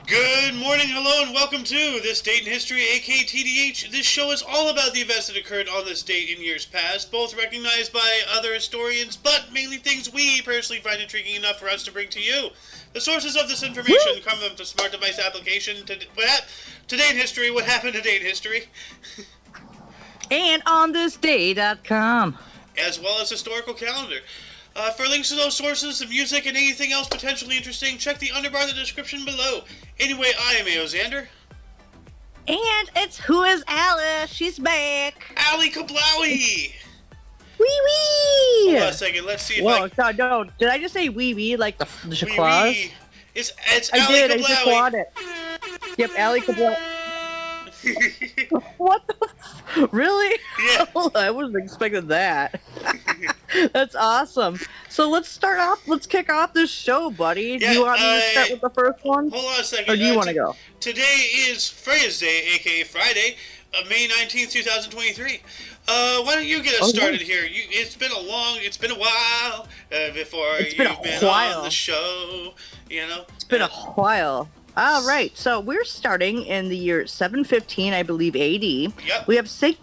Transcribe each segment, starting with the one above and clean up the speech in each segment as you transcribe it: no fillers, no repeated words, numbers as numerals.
Good morning, hello, and welcome to This Date in History, aka TDH. This show is all about the events that occurred on this date in years past, both recognized by other historians, but mainly things we personally find intriguing enough for us to bring to you. The sources of this information come from the smart device application Today in History, what happened today in history, and on thisday.com, as well as historical calendar. For links to those sources, the music, and anything else potentially interesting, check the underbar in the description below. Anyway, I am Xander. And it's Who is Alice? She's back. Ali Kablowie! Wee wee! Hold on a second, let's see if No, did I just say wee wee like the claws? Wee. It's I Ali did, Kablowie. I just clawed it. Yep, Ali Kablowie. What the really? Yeah. I wasn't expecting that. That's awesome. So let's kick off this show, buddy. Do you want me to start with the first one? Hold on a second. Or do you want to go? Today is Thursday, aka Friday, May 19th, 2023. Why don't you get us started here? It's been a while before you've been on the show, you know? It's been a while. All right, so we're starting in the year 715, I believe, AD. Yep. We have Saint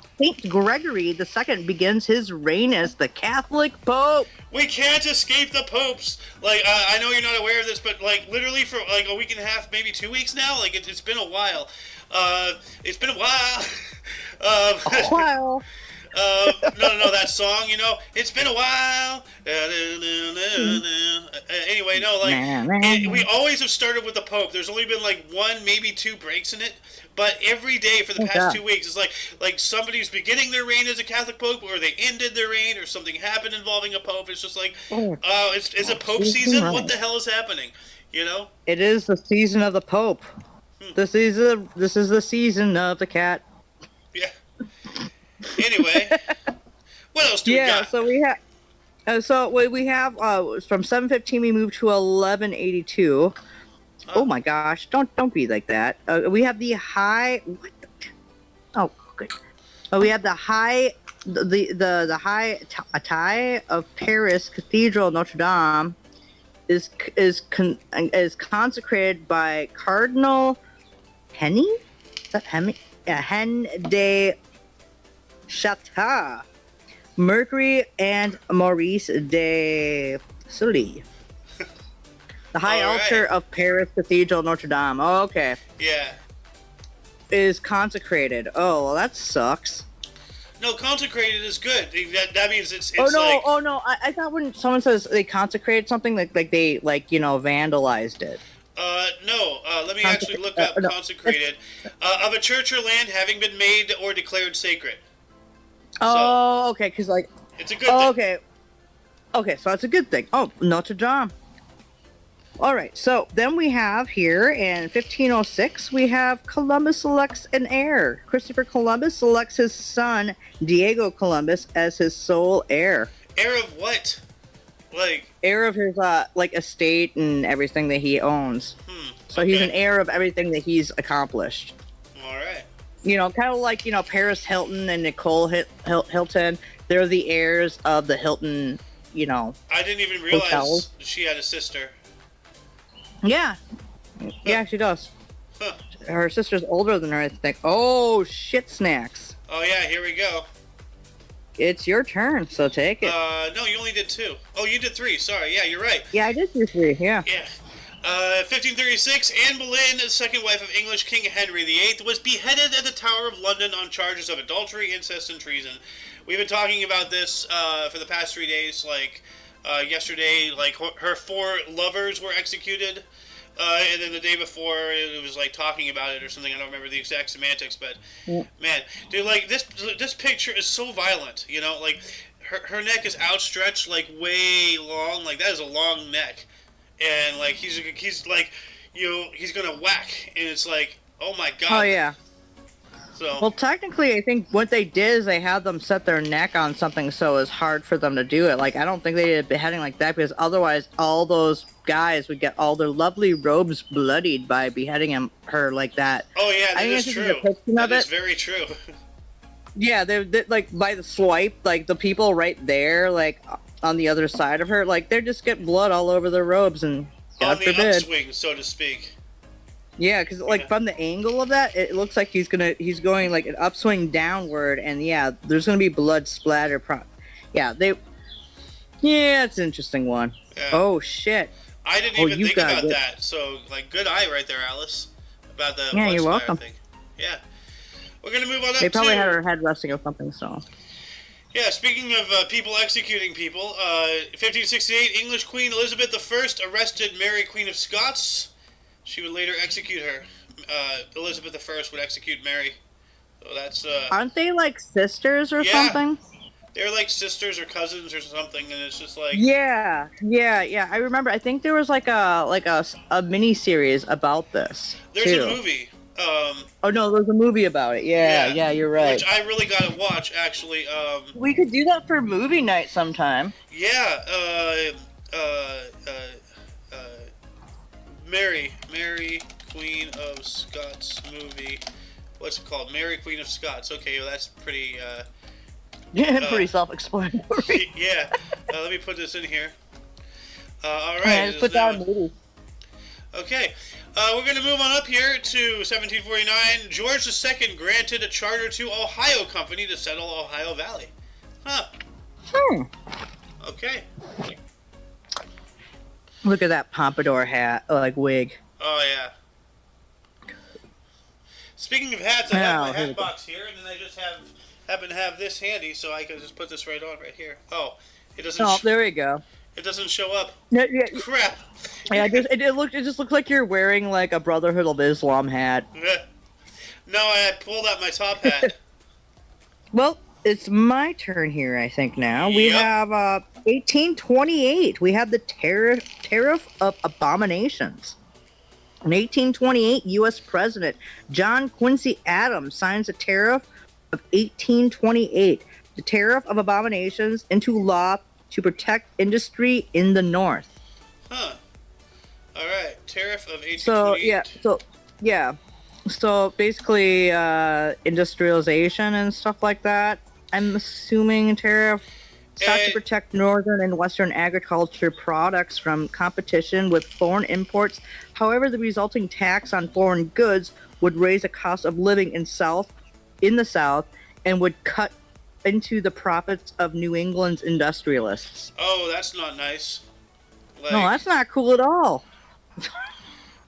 Gregory II begins his reign as the Catholic Pope. We can't escape the popes. Like, I know you're not aware of this, but like literally for like a week and a half, maybe 2 weeks now. Like it's been a while. It's been a while. A while. No, that song, you know, it's been a while. Anyway, no, like, we always have started with the Pope. There's only been like one, maybe two breaks in it, but every day for the past 2 weeks, it's like somebody's beginning their reign as a Catholic Pope, or they ended their reign, or something happened involving a Pope. It's just like, it's a Pope season? Right. What the hell is happening? You know? It is the season of the Pope. This is the season of the cat. Yeah. Anyway, what else do we got? Yeah, so we have. We have from 715 we move to 1182. Oh my gosh! Don't be like that. We have the high. What? Good. We have the high tie of Paris Cathedral Notre Dame is consecrated by Cardinal Henny. Is that Henny? Yeah, Hen de Chata, Mercury, and Maurice de Sully. The high altar of Paris Cathedral Notre Dame. Oh, okay. Yeah. Is consecrated. Oh, well, that sucks. No, consecrated is good. That means it's oh no! like... Oh no! I thought when someone says they consecrated something, like they vandalized it. No. Let me actually look up consecrated. Of a church or land having been made or declared sacred. Oh, okay, because like... It's a good thing. Okay. Okay, so it's a good thing. Oh, Notre Dame. All right, so then we have here in 1506, we have Columbus selects an heir. Christopher Columbus selects his son, Diego Columbus, as his sole heir. Heir of what? Like... Heir of his, estate and everything that he owns. So he's an heir of everything that he's accomplished. All right. You know, kind of like, Paris Hilton and Nicole Hilton. They're the heirs of the Hilton, I didn't even realize hotels. She had a sister. Yeah. Yeah, she does. Huh. Her sister's older than her, I think. Oh, shit snacks. Oh, yeah, here we go. It's your turn, so take it. No, you only did 2. Oh, you did 3. Sorry. Yeah, you're right. Yeah, I did do 3, yeah. Yeah. 1536, Anne Boleyn, the second wife of English King Henry VIII, was beheaded at the Tower of London on charges of adultery, incest, and treason. We've been talking about this for the past 3 days. Like, yesterday, like, her 4 lovers were executed. And then the day before, it was like talking about it or something. I don't remember the exact semantics, but man, dude, like this picture is so violent. You know, like her neck is outstretched, like way long. Like that is a long neck, and like he's like, he's gonna whack, and it's like, oh my god. Oh yeah. So. Well, technically, I think what they did is they had them set their neck on something so it was hard for them to do it. Like, I don't think they did a beheading like that because otherwise all those guys would get all their lovely robes bloodied by beheading her like that. Oh, yeah, that is true. That is very true. Yeah, they're like, by the swipe, like, the people right there, like, on the other side of her, like, they just get blood all over their robes and, God forbid. On the upswing, so to speak. Yeah, because like Yeah. from the angle of that, it looks like he's going like an upswing downward, and yeah, there's gonna be blood splatter. Yeah, yeah, it's an interesting one. Yeah. Oh shit! I didn't Oh, even you've think got about it. that. So, like, good eye right there, Alice, about the Yeah, blood you're splatter welcome. thing. Yeah. We're gonna move on They up probably had to. her head resting or something. So Yeah, speaking of people executing people, 1568, English Queen Elizabeth I arrested Mary, Queen of Scots. She would later execute her. Elizabeth I would execute Mary. So that's aren't they like sisters or yeah, something? they're like sisters or cousins or something, and it's just like Yeah. I remember. I think there was like a mini series about this there's a too. movie. Oh no, there's a movie about it. Yeah, you're right. Which I really gotta watch actually. We could do that for movie night sometime. Yeah, Mary, Queen of Scots movie. What's it called? Mary, Queen of Scots. Okay, well that's pretty. Pretty self-explanatory. Yeah. Let me put this in here. All right. Yeah, just put down movie. Okay. We're going to move on up here to 1749. George II granted a charter to Ohio Company to settle Ohio Valley. Huh. Okay. Look at that pompadour hat, like wig. Oh, yeah. Speaking of hats, I have my hat box here, and then I just happen to have this handy, so I can just put this right on right here. Oh, it doesn't. Oh, there we go. It doesn't show up. No, yeah, Crap. yeah. It just looked like you're wearing like a Brotherhood of Islam hat. No, I pulled out my top hat. Well, it's my turn here, I think now. We Yep. have 1828. We have the tariff of abominations. In 1828, U.S. President John Quincy Adams signs a tariff of 1828, the tariff of abominations, into law to protect industry in the North. Huh. All right. Tariff of 1828. So basically, industrialization and stuff like that. I'm assuming tariff sought to protect northern and western agriculture products from competition with foreign imports. However, the resulting tax on foreign goods would raise the cost of living in the South and would cut into the profits of New England's industrialists. Oh, that's not nice. Like, No, that's not cool at all.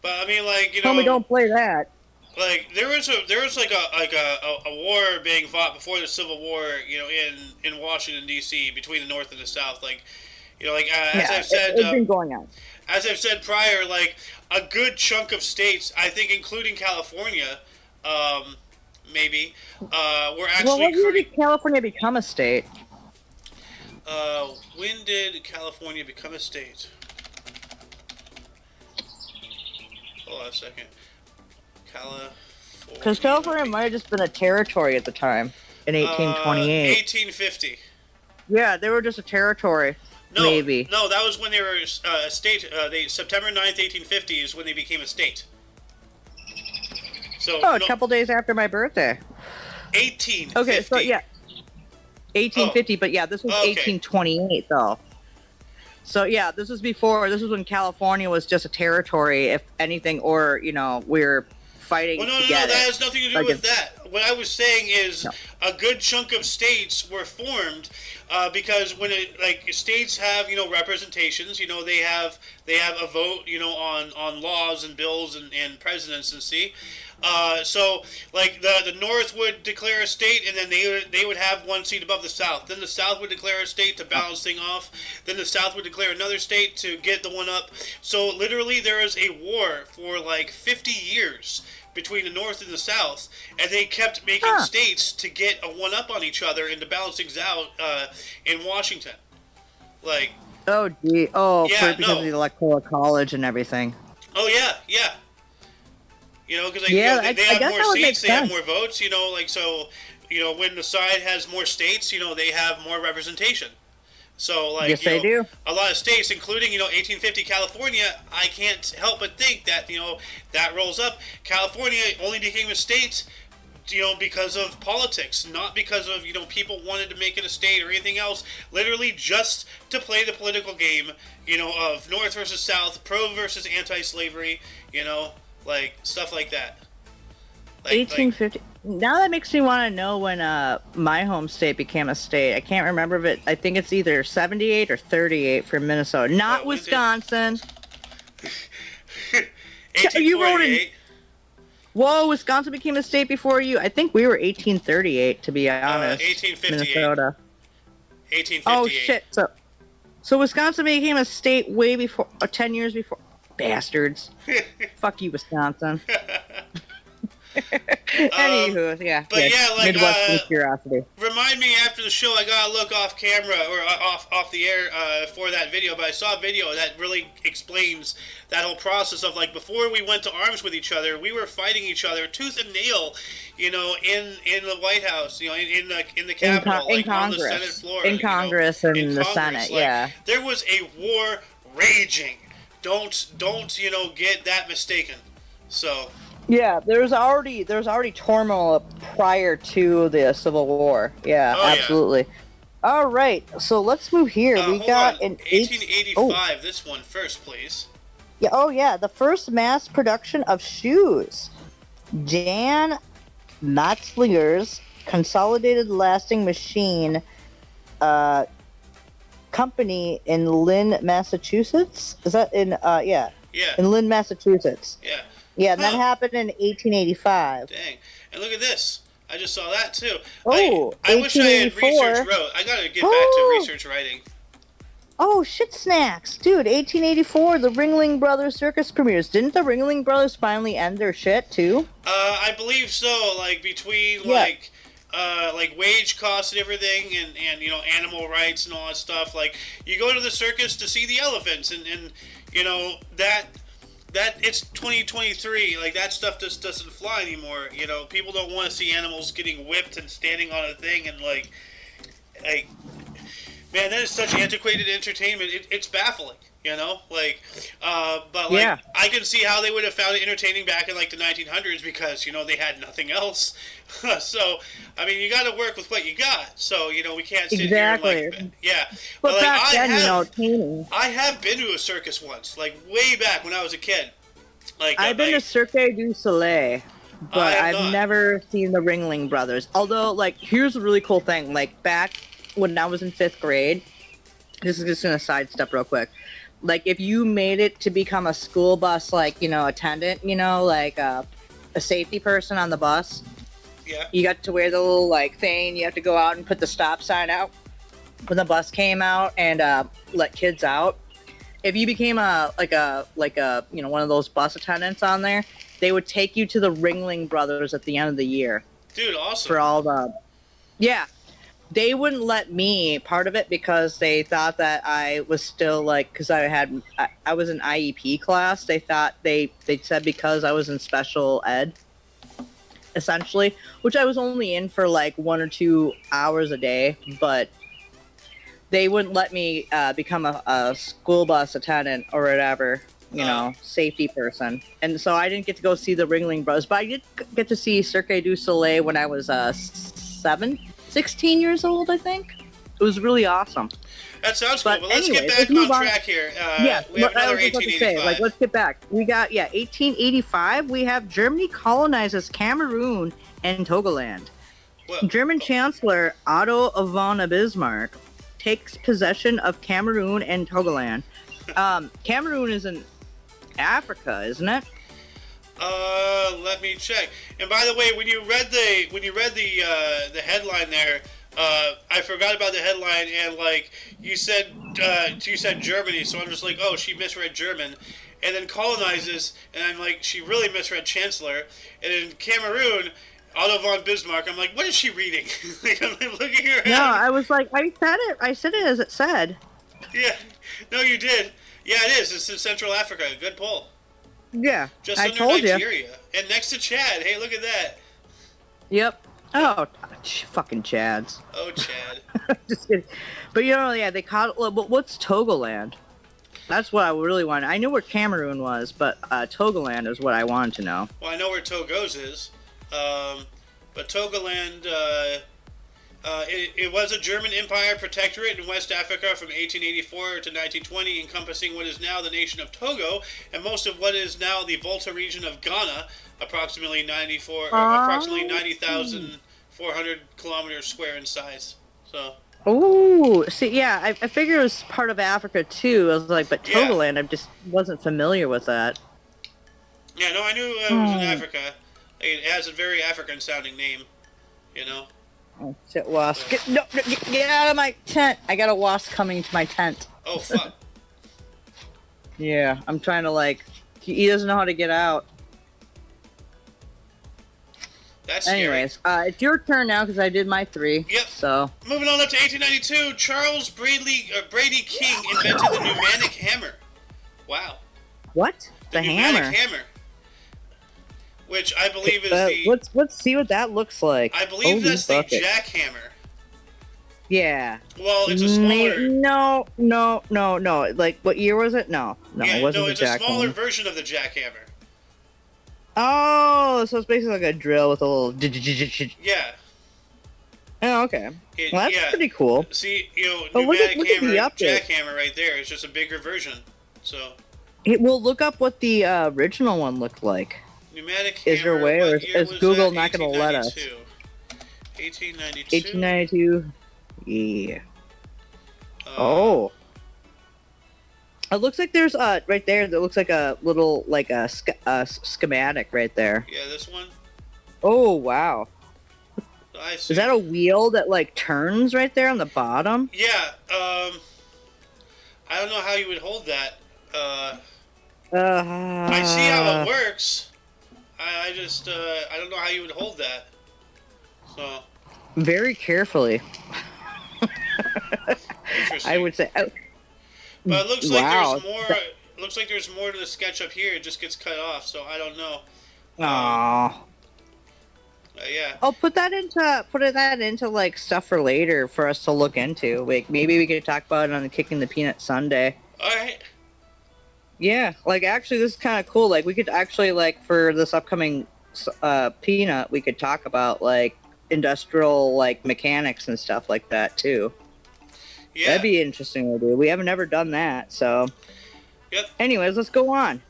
But I mean, like, you Tell know, me don't play that. like there was like a war being fought before the Civil War, you know, in Washington D.C. between the North and the South, like, you know, like as I've said, it's been going on. as I've said prior, like a good chunk of states, I think, including California, maybe, were actually. Well, when did California become a state? When did California become a state? Hold on a second. California. Because California might have just been a territory at the time in 1828. 1850. Yeah, they were just a territory. No, Maybe. No, that was when they were a state. September 9th, 1850 is when they became a state. So Oh, a couple days after my birthday. 1850. Okay, so yeah. 1850, but yeah, this was Okay. 1828 though. So yeah, this was when California was just a territory, if anything, or, you know, we're fighting Well, no, to no, get that it. has nothing to do Like with that. What I was saying is No. a good chunk of states were formed because when states have, you know, representations, you know, they have a vote, you know, on laws and bills and presidency. So like the North would declare a state, and then they would have one seat above the South. Then the South would declare a state to balance things off. Then the South would declare another state to get the one up. So literally there was a war for like 50 years between the North and the South, and they kept making states to get a one up on each other and to balance things out in Washington. Like, Oh gee, Yeah, because of the electoral college and everything. oh yeah. You know, because Yeah, they I have guess more that would make seats, they have sense. more votes. You know, like so. You know, when the side has more states, you know, they have more representation. So, like, Yes, you they know, do. a lot of states, including, you know, 1850 California, I can't help but think that, you know, that rolls up. California only became a state, you know, because of politics, not because of, you know, people wanted to make it a state or anything else. Literally just to play the political game, you know, of North versus South, pro versus anti-slavery, you know. like stuff like that. 1850. Now that makes me want to know when my home state became a state. I can't remember if it. I think it's either 78 or 38 for Minnesota, not Wisconsin. 1848. Whoa, Wisconsin became a state before you. I think we were 1838, to be honest. 1858. Minnesota. 1858. Oh shit! So Wisconsin became a state way before, 10 years before. Bastards. Fuck you, Wisconsin. Anywho, yeah. But yeah, like Midwestern curiosity. Remind me after the show. I gotta look off camera or off the air for that video. But I saw a video that really explains that whole process of like before we went to arms with each other, we were fighting each other tooth and nail. You know, in the White House. You know, in the Capitol, in like Congress, on the Senate floor, in Congress and the Senate. Like, yeah, there was a war raging. Don't get that mistaken. So. Yeah, there's already turmoil prior to the Civil War. Yeah, absolutely. Yeah. All right, so let's move here. We got an 1885. This one first, please. Yeah. Oh yeah, the first mass production of shoes. Jan Matzlinger's Consolidated Lasting Machine Company in Lynn, Massachusetts. Is that in? Yeah. Yeah. In Lynn, Massachusetts. Yeah. Yeah, and that happened in 1885. Dang. And look at this. I just saw that, too. Oh, I wish I had research wrote. I gotta get back to research writing. Oh, shit snacks. Dude, 1884, the Ringling Brothers Circus premieres. Didn't the Ringling Brothers finally end their shit, too? I believe so. Like, between, like wage costs and everything and you know, animal rights and all that stuff. Like, you go to the circus to see the elephants and you know, that it's 2023. Like, that stuff just doesn't fly anymore. You know, people don't want to see animals getting whipped and standing on a thing and like, man, that is such antiquated entertainment. It's baffling. You know, like, but like, I can see how they would have found it entertaining back in like the 1900s because, you know, they had nothing else. So, I mean, you got to work with what you got. So, you know, we can't sit here and like, But like, back then, I have been to a circus once, like way back when I was a kid. Like, I've been to Cirque du Soleil, but I've never seen the Ringling Brothers. Although, like, here's a really cool thing. Like, back when I was in 5th grade, this is just gonna sidestep real quick. Like, if you made it to become a school bus, like, you know, attendant, you know, like a safety person on the bus, you got to wear the little, like, thing. You have to go out and put the stop sign out when the bus came out and let kids out. If you became a you know, one of those bus attendants on there, they would take you to the Ringling Brothers at the end of the year. Dude, awesome. For all the... Yeah. They wouldn't let me part of it because they thought that I was still like, because I was in IEP class. They thought they said because I was in special ed, essentially, which I was only in for like 1 or 2 hours a day, but they wouldn't let me become a school bus attendant or whatever, you know, safety person. And so I didn't get to go see the Ringling Brothers, but I did get to see Cirque du Soleil when I was 16 years old, I think. It was really awesome. That sounds cool, but let's get back on track here. We have another 1885. Like, let's get back. We got, 1885, we have Germany colonizes Cameroon and Togoland. German Chancellor Otto von Bismarck takes possession of Cameroon and Togoland. Cameroon is in Africa, isn't it? Let me check. And by the way, when you read the headline there, I forgot about the headline, and like you said Germany, so I'm just like, oh, she misread German, and then colonizes, and I'm like, she really misread Chancellor, and in Cameroon, Otto von Bismarck, I'm like, what is she reading? Like, I'm looking around. No, I was like, I said it as it said. Yeah, no, you did. Yeah, it is. It's in Central Africa. Good pull. Yeah, just I under told Nigeria. And next to Chad. Hey, look at that. Yep. Oh, fucking Chads. Oh, Chad. Just kidding. But, you know, yeah, they caught... What's Togoland? That's what I really wanted. I knew where Cameroon was, but Togoland is what I wanted to know. Well, I know where Togo's is. But Togoland... It was a German Empire protectorate in West Africa from 1884 to 1920, encompassing what is now the nation of Togo and most of what is now the Volta region of Ghana, approximately 90,400 kilometers square in size. So. Oh, see, yeah, I figured it was part of Africa too. I was like, but Yeah. Togoland, I just wasn't familiar with that. Yeah, no, I knew it was in Africa. It has a very African-sounding name, you know. Oh, shit, wasp! Get out of my tent! I got a wasp coming to my tent. Oh fuck! Yeah, I'm trying to like. He doesn't know how to get out. That's scary. Anyways, it's your turn now because I did my 3. Yep. So. Moving on up to 1892, Charles Brady King invented the pneumatic hammer. Wow. What? The pneumatic hammer. Which I believe is the. Let's see what that looks like. I believe that's the jackhammer. Yeah. Well, it's a smaller. No. Like, what year was it? No, yeah, it wasn't it's the jackhammer. a smaller version of the jackhammer. Oh, so it's basically like a drill with a little. Yeah. Oh, okay. Well, that's pretty cool. See, pneumatic hammer, jackhammer right there. It's just a bigger version. So. We'll look up what the original one looked like. Pneumatic hammer. Is there a way, or is Google not going to let us? 1892. 1892. Yeah. Oh. It looks like there's right there. That looks like a little schematic right there. Yeah, this one. Oh wow. I see. Is that a wheel that like turns right there on the bottom? Yeah. I don't know how you would hold that. I see how it works. I just I don't know how you would hold that. So. Very carefully. Interesting. I would say. But it looks like there's more. Looks like there's more to the sketch up here. It just gets cut off, so I don't know. Aww. Yeah. I'll put that into like stuff for later for us to look into. Like maybe we could talk about it on the Kicking the Peanut Sunday. All right. Yeah, like actually this is kind of cool. Like we could actually like for this upcoming peanut, we could talk about like industrial like mechanics and stuff like that too. Yeah. That'd be interesting to do. We haven't ever done that, so. Yep. Anyways, let's go on.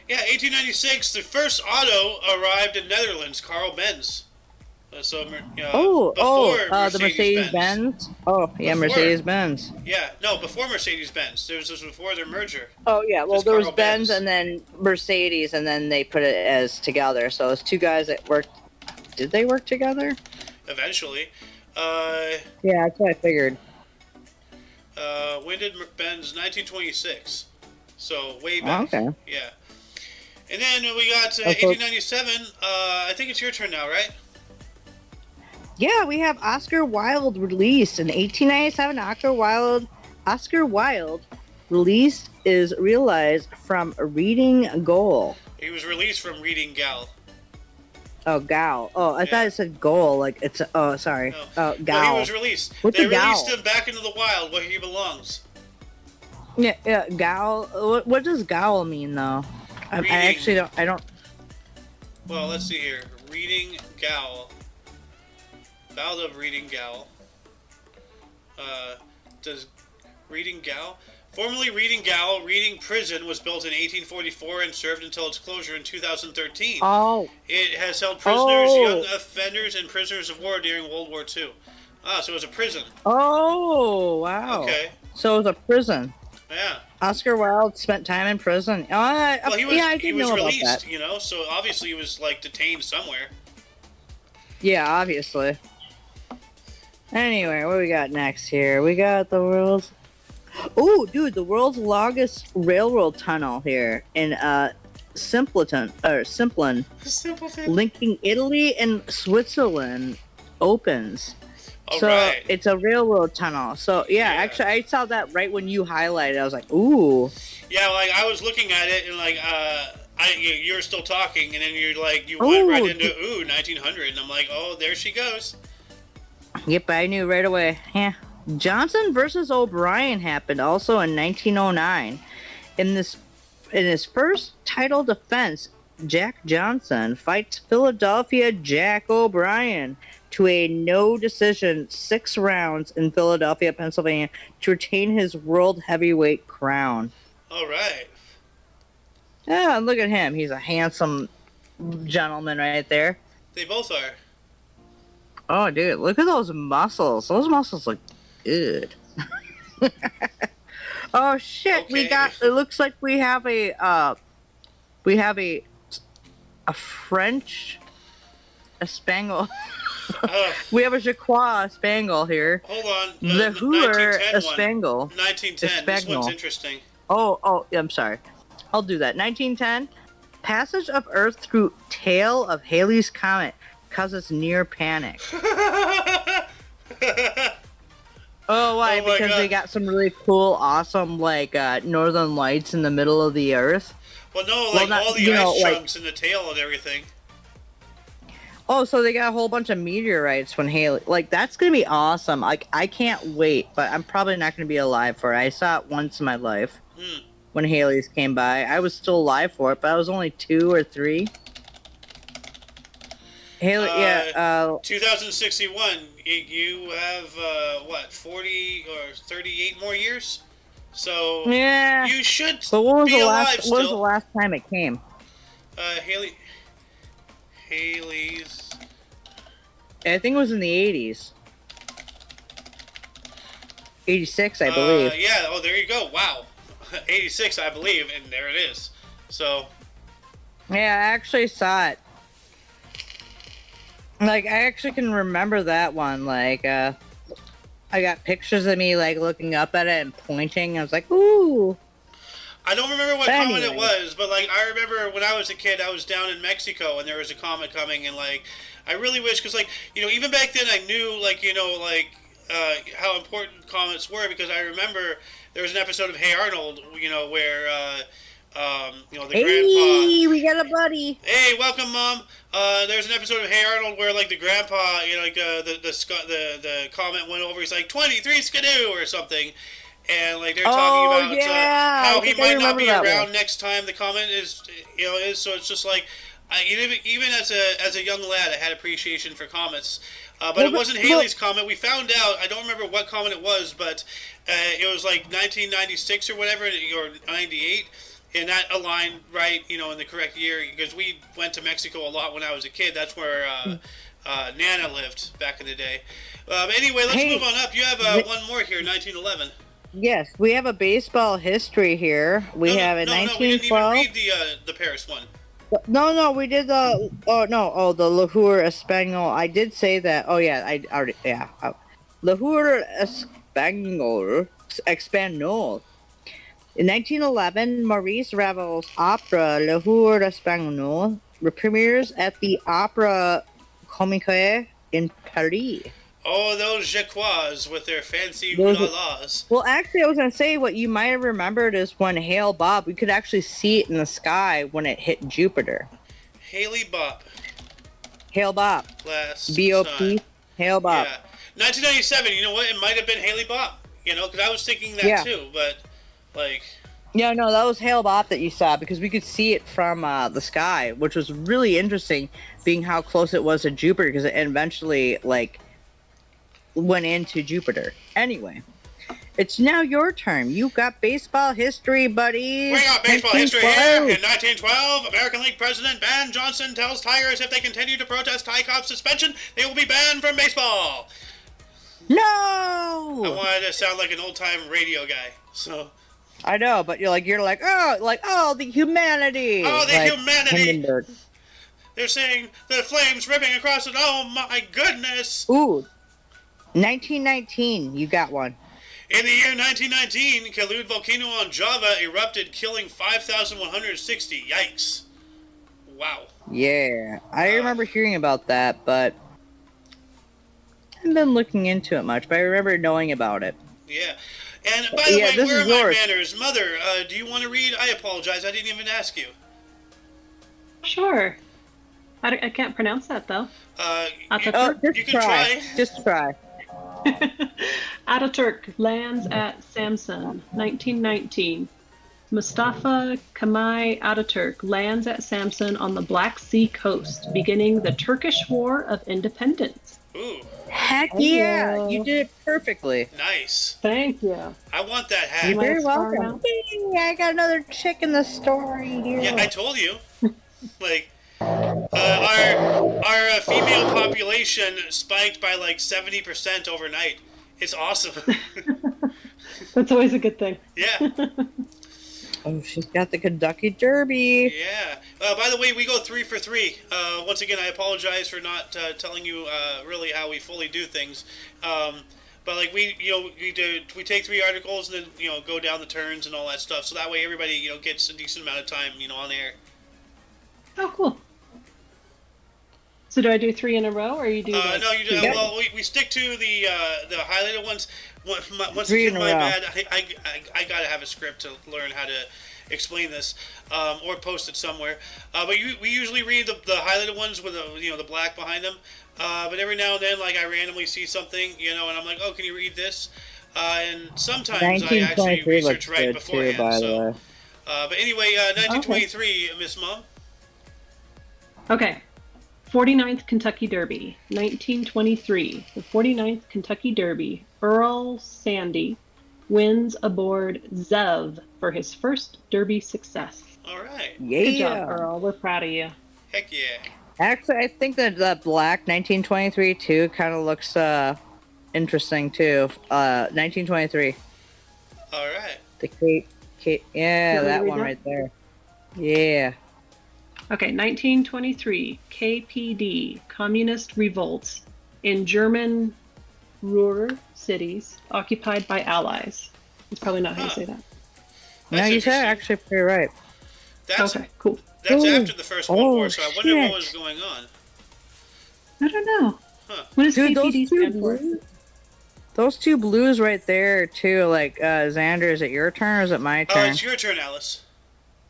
Yeah, 1896, the first auto arrived in Netherlands, Carl Benz. The Mercedes-Benz? Oh, yeah, Mercedes-Benz. Yeah, no, before Mercedes-Benz. This was before their merger. Oh, yeah, well, there was Benz and then Mercedes, and then they put it as together. So it's two guys that worked. Did they work together? Eventually. Yeah, that's what I figured. When did Benz? 1926. So way back. Okay. Yeah. And then we got 1897. I think it's your turn now, right? Yeah, we have Oscar Wilde released in 1897. Oscar Wilde released is realized from Reading Goal. He was released from Reading Gal. Oh, Gal. Oh, I thought it said goal. Like it's. Oh, sorry. No. Oh, Gal. Well, he was released. What's they a gal? released him back into the wild where he belongs. Yeah, Gal. What does Gal mean, though? I actually don't. I don't. Well, let's see here. Reading Gal. Ballad of Reading Gal. Does Reading Gal? Formerly Reading Gal, Reading Prison was built in 1844 and served until its closure in 2013. Oh. It has held prisoners, young offenders, and prisoners of war during World War II. Ah, so it was a prison. Oh, wow. Okay. So it was a prison. Yeah. Oscar Wilde spent time in prison. Well, he was released, about that. you know, so obviously he was, like, detained somewhere. Yeah, obviously. Anyway, what we got next here? We got the world's... Oh, dude, the world's longest railroad tunnel here in Simplon, linking Italy and Switzerland, opens. Right. It's a railroad tunnel. So yeah, actually, I saw that right when you highlighted. I was like, ooh. Yeah, like I was looking at it and like you were still talking, and then you went right into 1900, and I'm like, oh, there she goes. Yep, I knew right away. Yeah. Johnson versus O'Brien happened also in 1909. In his first title defense, Jack Johnson fights Philadelphia Jack O'Brien to a no decision 6 rounds in Philadelphia, Pennsylvania to retain his world heavyweight crown. All right. Yeah, look at him. He's a handsome gentleman right there. They both are. Oh, dude, look at those muscles. Those muscles look good. Oh shit, Okay. we got. It looks like we have a French Espanol. We have a Jacquois Spangle here. Hold on. Le Hur 1910 Espangle. 1910. This Espanol. one's interesting. Oh, I'm sorry. I'll do that. 1910. Passage of Earth through tail of Halley's Comet causes near panic. Oh, why? Oh my Because God. they got some really cool, awesome, like, northern lights in the middle of the Earth. Well, no, Well, like not- all the you ice know, like- chunks and the tail and everything. Oh, so they got a whole bunch of meteorites when Haley... Like, that's going to be awesome. Like, I can't wait, but I'm probably not going to be alive for it. I saw it once in my life when Haley's came by. I was still alive for it, but I was only 2 or 3. Haley, 2061. You have, 40 or 38 more years? So, yeah. you should But what was be the alive last? still. What was the last time it came? Haley's... I think it was in the 80s. 86, I believe. Yeah, oh, there you go. Wow. 86, I believe, and there it is. So... Yeah, I actually saw it. Like, I actually can remember that one. Like, I got pictures of me, like, looking up at it and pointing. I was like, ooh. I don't remember what But comet it anyway. was, but, like, I remember when I was a kid, I was down in Mexico, and there was a comet coming, and, like, I really wish, because, like, you know, even back then I knew, like, you know, like, how important comets were, because I remember there was an episode of Hey Arnold, you know, where, you know, the grandpa... Hey, we got a buddy. Hey, welcome, Mom. There's an episode of Hey Arnold where, like, the grandpa, you know, like, the comment went over. He's like 23 skidoo or something, and like they're talking about how he might not be around next time the comment is, you know, is. So it's just like, even as a young lad, I had appreciation for comets. But it wasn't Halley's Comet. We found out. I don't remember what comet it was, but it was like 1996 or whatever, or 98. And that aligned right, you know, in the correct year, because we went to Mexico a lot when I was a kid. That's where Nana lived back in the day. Anyway, let's move on up. You have one more here, 1911. Yes, we have a baseball history here. We have a 1912. We didn't even read the Paris one. No, we did the. The Le Hur Espanol. I did say that. Oh yeah, I already. Yeah, Le Hur Espanol. In 1911, Maurice Ravel's opera Le Hur Espanol premieres at the Opera Comique in Paris. Oh, those Jacquois with their fancy la-las. Well, actually, I was going to say what you might have remembered is when Hale Bob, we could actually see it in the sky when it hit Jupiter. Haley Bob. Hale Bob. B-O-P. Hale Bob. Yeah. 1997, you know what? It might have been Haley Bob. You know, because I was thinking that too, but... Like, yeah, no, that was Hale Bopp that you saw because we could see it from the sky, which was really interesting, being how close it was to Jupiter because it eventually like went into Jupiter. Anyway, it's now your turn. You got baseball history, buddy. We got baseball history here. In 1912, American League President Van Johnson tells Tigers if they continue to protest Ty Cobb's suspension, they will be banned from baseball. No. I wanted to sound like an old-time radio guy, so. I know, but you're like, oh, the humanity. Oh, the like humanity. Hindenburg. They're saying the flames ripping across it. Oh my goodness. Ooh, 1919. You got one. In the year 1919, Kalud volcano on Java erupted, killing 5,160. Yikes. Wow. Yeah, I remember hearing about that, but I haven't been looking into it much. But I remember knowing about it. Yeah. And by the way, this where is are my yours. manners? Mother, do you want to read? I apologize, I didn't even ask you. Sure. I can't pronounce that, though. Just you can try. Just try. Ataturk lands at Samsun, 1919. Mustafa Kemal Ataturk lands at Samsun on the Black Sea coast, beginning the Turkish War of Independence. Ooh, Heck Oh, yeah! yeah. You did it perfectly. nice. Thank you. I want that hat. You're very Nice far welcome. out. Yay, I got another chick in the story here. Yeah, I told you. Like, our female population spiked by like 70% overnight. It's awesome. That's always a good thing. Yeah, Oh, she's got the Kentucky Derby. yeah. By the way, we go 3 for 3. Once again, I apologize for not telling you really how we fully do things. But like we take 3 articles and then go down the turns and all that stuff. So that way everybody gets a decent amount of time on air. Oh, cool. So do I do 3 in a row, or you do? Like, No, you do. Yeah. Well, we stick to the highlighted ones. Once 3 again, in a my row. bad. I gotta have a script to learn how to explain this, or post it somewhere. But we usually read the highlighted ones with the black behind them. But every now and then, like I randomly see something, and I'm like, oh, can you read this? And sometimes I actually 1923 research looks right good beforehand. too, by the So, way. but anyway, 1923, Miss Mom. Okay. 49th Kentucky Derby, 1923. The 49th Kentucky Derby, Earl Sandy wins aboard Zev for his first Derby success. All right. Yeah. Good job, Earl. We're proud of you. Heck yeah. Actually, I think that the black 1923 too kind of looks interesting too. 1923. All right. The Kate, yeah, You want me to that read one that? right there. Yeah. Okay, 1923. KPD, Communist revolts in German Ruhr cities occupied by Allies. That's probably not how you say that. No, That's you said interesting. actually pretty right. That's Okay, cool. That's Oh. after the First World War, so I wonder what shit. was going on. I don't know. Huh. What does Dude, those KPD two stand for? blues, those 2 blues right there too. Like Xander, is it your turn or is it my Oh, turn? it's your turn, Alice.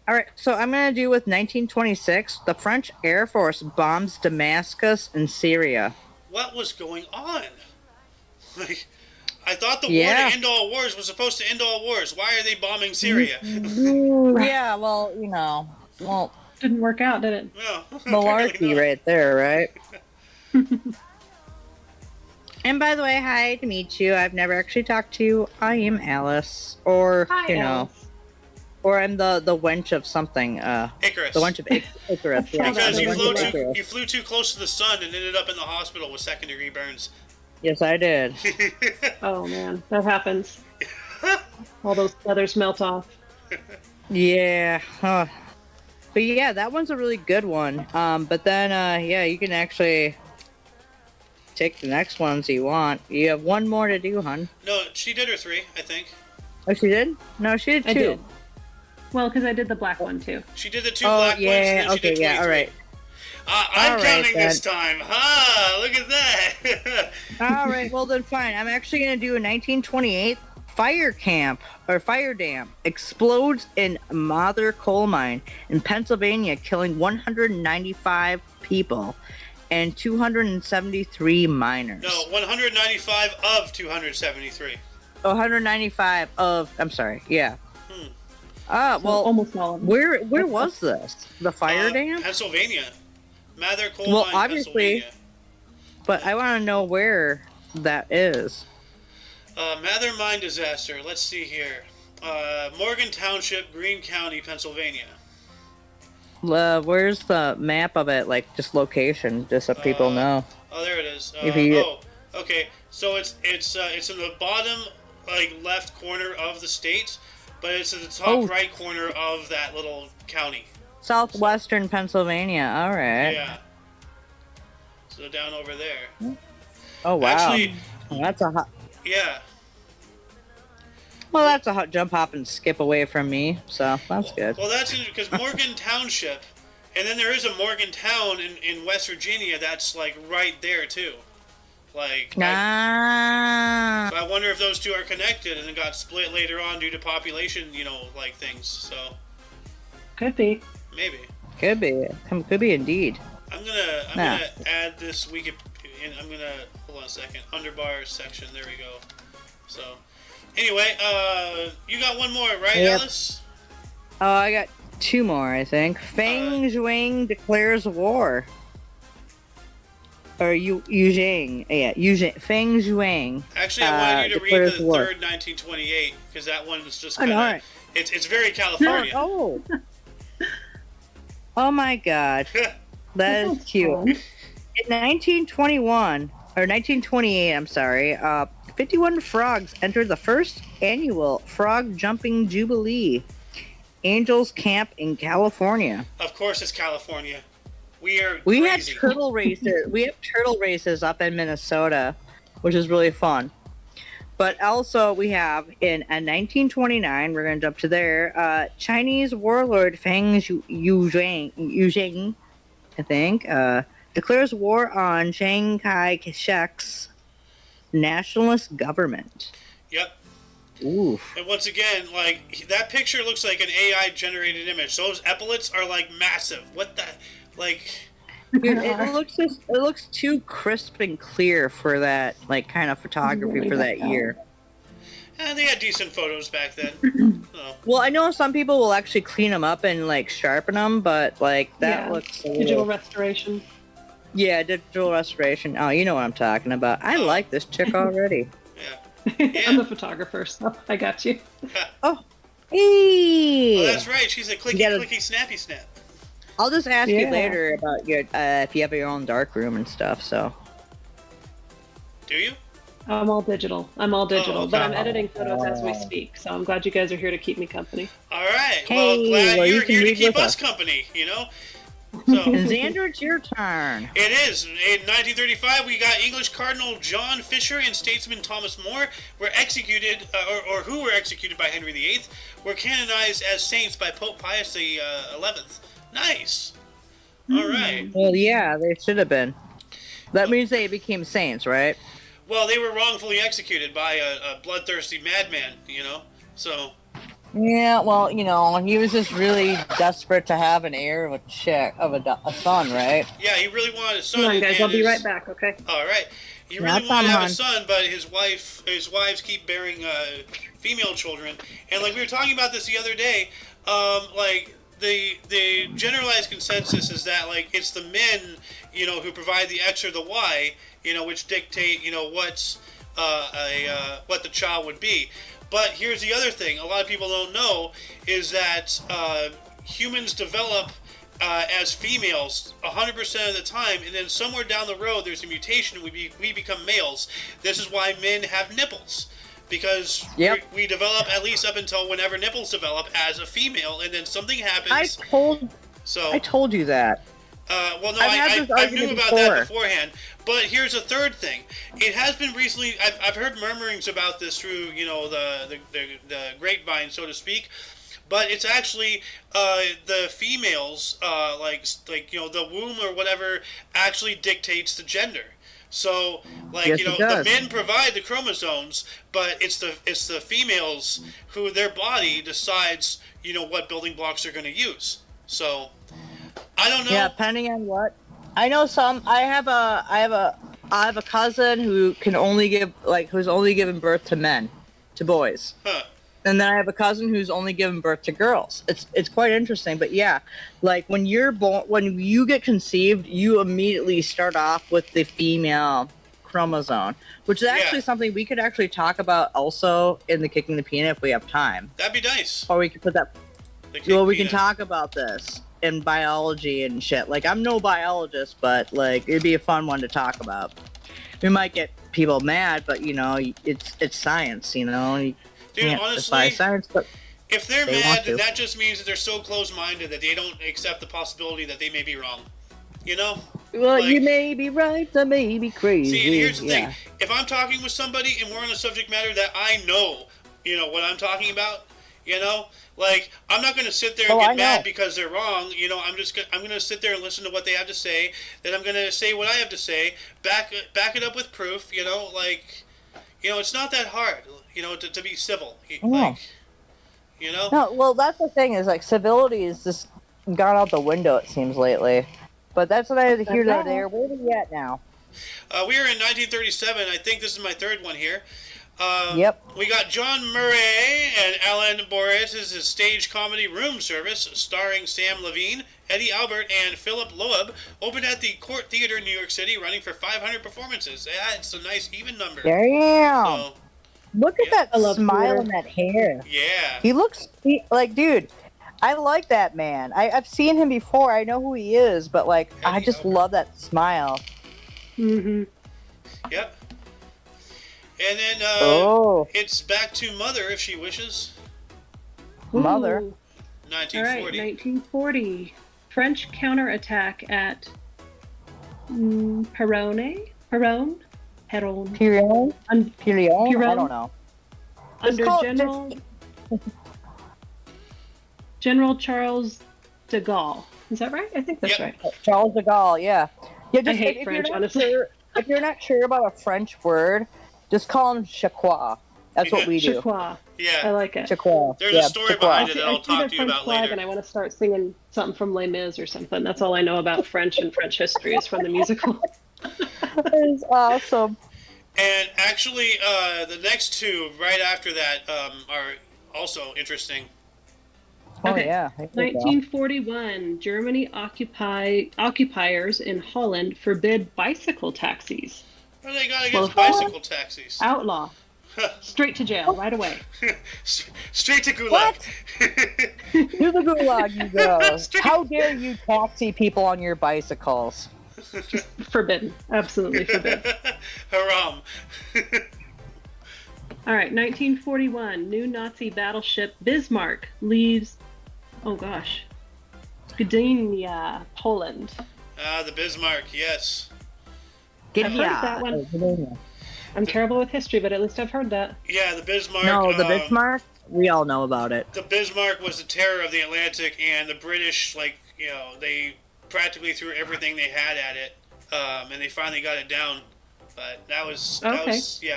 All right, so I'm gonna do with 1926. The French Air Force bombs Damascus in Syria. What was going on? Like, I thought the war Yeah. to end all wars was supposed to end all wars. Why are they bombing Syria? Yeah, well, well, Didn't work out, did it? No. apparently malarkey not. right there, right? And by the way, hi to meet you. I've never actually talked to you. I am Alice, or Hi, Alice. or I'm the wench of something. Icarus. The wench of Icarus. Yeah, Because the you wench flew of too Icarus. you flew too close to the sun and ended up in the hospital with 2nd-degree burns. Yes, I did. Oh man, that happens. All those feathers melt off. Yeah. But yeah, that one's a really good one. But then, yeah, you can actually take the next ones you want. You have one more to do, hun. No, she did her 3, I think. Oh, she did? No, she did 2. I did. Well, because I did the black one too. She did the 2 Oh, black ones, yeah, and then she okay, did yeah, 23. all right. I'm All right, counting this then. time. Ha! Look at that. All right, well then fine. I'm actually going to do a 1928 fire camp or fire dam explodes in Mather coal mine in Pennsylvania, killing 195 people and 273 miners. No, 195 of 273. 195 of, I'm sorry, yeah. Hmm. Well, Almost all of them. where was this? The fire dam? Pennsylvania. Mather Coal Well, Mine, obviously- Pennsylvania. But I want to know where that is. Mather Mine disaster. Let's see here. Morgan Township, Greene County, Pennsylvania. Where's the map of it? Like, just location, just so people know. Oh, there it is. If you- Oh, okay. So it's in the bottom, like left corner of the state, but it's in the top Oh. right corner of that little county. Southwestern Pennsylvania. All right. Yeah. So down over there. Oh wow. Actually, Well, that's a hot. yeah. Well, that's a hot jump, hop, and skip away from me. So that's good. Well, that's because Morgan Township, and then there is a Morgan Town in West Virginia that's like right there too. Like, Ah. I wonder if those two are connected and then got split later on due to population, like things. So Could be. maybe Could be. Could be indeed. I'm gonna Nah. add this week. I'm gonna hold on a second. Underbar section. There we go. So anyway, you got one more, right, Yep. Alice? Oh, I got two more, I think. Feng Zhuang declares war. Or Yu Zhang. Yeah, Feng Zhuang. Actually, I wanted you to read declares the war. third 1928 because that one is just Oh, no, kind of. all right. It's very California. Oh. Oh my God. That is cute. Fun. In 1921, or 1928, I'm sorry, 51 frogs entered the first annual Frog Jumping Jubilee. Angels Camp in California. Of course, it's California. We are We had crazy. turtle races. We have turtle races up in Minnesota, which is really fun. But also we have in 1929, we're going to jump to there, Chinese warlord Feng Yuzheng, I think, declares war on Chiang Kai-shek's nationalist government. Yep. Oof. And once again, like, that picture looks like an AI generated image. Those epaulets are like massive. What the, like? Dude, it looks too crisp and clear for that like kind of photography Really for that bad. year. They had decent photos back then. So. Well, I know some people will actually clean them up and like sharpen them, but like that Yeah. looks a Digital little... restoration. Yeah, digital restoration. Oh, you know what I'm talking about. I like this chick already. Yeah. I'm a photographer, so I got you. Oh, hey! Oh, that's right. She's a clicky, gotta- clicky, snappy snap. I'll just ask you Yeah. later about your if you have your own dark room and stuff. So Do you? I'm all digital. okay. But I'm editing photos as we speak, so I'm glad you guys are here to keep me company. All right. Hey, well, glad well, you you're can here to read keep with us us. company, you know? So, and Xander, it's your turn. it is. In 1935, we got English Cardinal John Fisher and statesman Thomas More were executed, or who were executed by Henry VIII, were canonized as saints by Pope Pius XI. Nice. All right. Well, yeah, they should have been. That means they became saints, right? Well, they were wrongfully executed by a bloodthirsty madman, you know? So, Yeah, well, you know, he was just really desperate to have an heir of a son, right? yeah, he really wanted a son. Come on, guys. and I'll be his- right back, okay? All right. He Yeah, really wanted to have a hon. son, but his wives keep bearing female children. And like we were talking about this the other day, like the generalized consensus is that like it's the men, you know, who provide the X or the Y, you know, which dictate, you know, what the child would be. But here's the other thing: a lot of people don't know is that humans develop as females 100% of the time, and then somewhere down the road there's a mutation. We become males. This is why men have nipples, because Yep. we develop at least up until whenever nipples develop as a female, and then something I happens. told you that. Well, no, I've had this I knew argument about that before. beforehand. But here's a third thing. It has been recently. I've heard murmurings about this through, you know, the grapevine, so to speak. But it's actually the females, like you know, the womb or whatever, actually dictates the gender. So, like, Yes, you know, it the does. men provide the chromosomes, but it's the females who their body decides, you know, what building blocks they're going to use. So, I don't know. Yeah, depending on what. I know some. I have a cousin who can only who's only given birth to men, to boys. Huh. And then I have a cousin who's only given birth to girls. It's quite interesting, but yeah, like when you're born, when you get conceived, you immediately start off with the female chromosome, which is actually Yeah. something we could actually talk about also in the Kicking the Peanut if we have time, That'd be nice. or we could put that. The Well, we peanut. can talk about this in biology and shit. Like I'm no biologist, but like it'd be a fun one to talk about. We might get people mad, but you know, it's science. You know, you Dude, can't defy honestly, science, but. if they're They mad, want then to. that just means that they're so close-minded that they don't accept the possibility that they may be wrong. You know? Well, Like- you may be right, I may be crazy. See, and here's the yeah. thing. If I'm talking with somebody and we're on a subject matter that I know, you know, what I'm talking about, you know? Like, I'm not going to sit there and Oh, I get mad know. because they're wrong. You know, I'm going to sit there and listen to what they have to say. Then I'm going to say what I have to say, back it up with proof, you know? Like, you know, it's not that hard, you know, to be civil. know. Like, you know? No, well, that's the thing is like civility is just gone out the window. It seems lately, but that's neither here nor there. Where are we at now? We are in 1937. I think this is my third one here. Yep. We got John Murray and Alan Boris' stage comedy Room Service, starring Sam Levine, Eddie Albert, and Philip Loeb, opened at the Court Theater in New York City, running for 500 performances. Yeah, it's a nice even number. Damn. So, Look at that I love smile theater. and that hair. yeah. He looks like, dude, I like that man. I've seen him before. I know who he is, but like, I Eddie just Albert. love that smile. Mm-hmm. Yep. And then it's back to Mother if she wishes. Mother. All 1940. right, 1940. French counterattack at Peronne? Pirion? Un- Pirion? I Pirion? don't know. Under call- General Charles de Gaulle. Is that right? I think that's Yep. right. Charles de Gaulle, yeah. Yeah, just, I hate if French, you're not honestly. Sure, if you're not sure about a French word, just call him Chaqua. That's what we do. Chaqua. I Yeah. like it. Chaqua. There's Yeah, a story Chaqua. behind it that I I'll see the talk to you French about flag later. and I want to start singing something from Les Mis or something. That's all I know about French and French history is from the musical. That is awesome. And actually, the next two right after that are also interesting. Oh, Okay. yeah. I think so. 1941, Germany occupiers in Holland forbid bicycle taxis. What do they got against Well, bicycle taxis? Outlaw. Straight to jail right away. Straight to gulag. What? To the gulag you go. Straight- How dare you taxi people on your bicycles? Forbidden. Absolutely forbidden. Haram. All right, 1941, new Nazi battleship Bismarck leaves, Gdynia, Poland. The Bismarck, yes. I've heard of that one. I'm terrible with history, but at least I've heard that. Yeah, the Bismarck. No, the Bismarck, we all know about it. The Bismarck was the terror of the Atlantic, and the British, they practically threw everything they had at it, and they finally got it down. But that was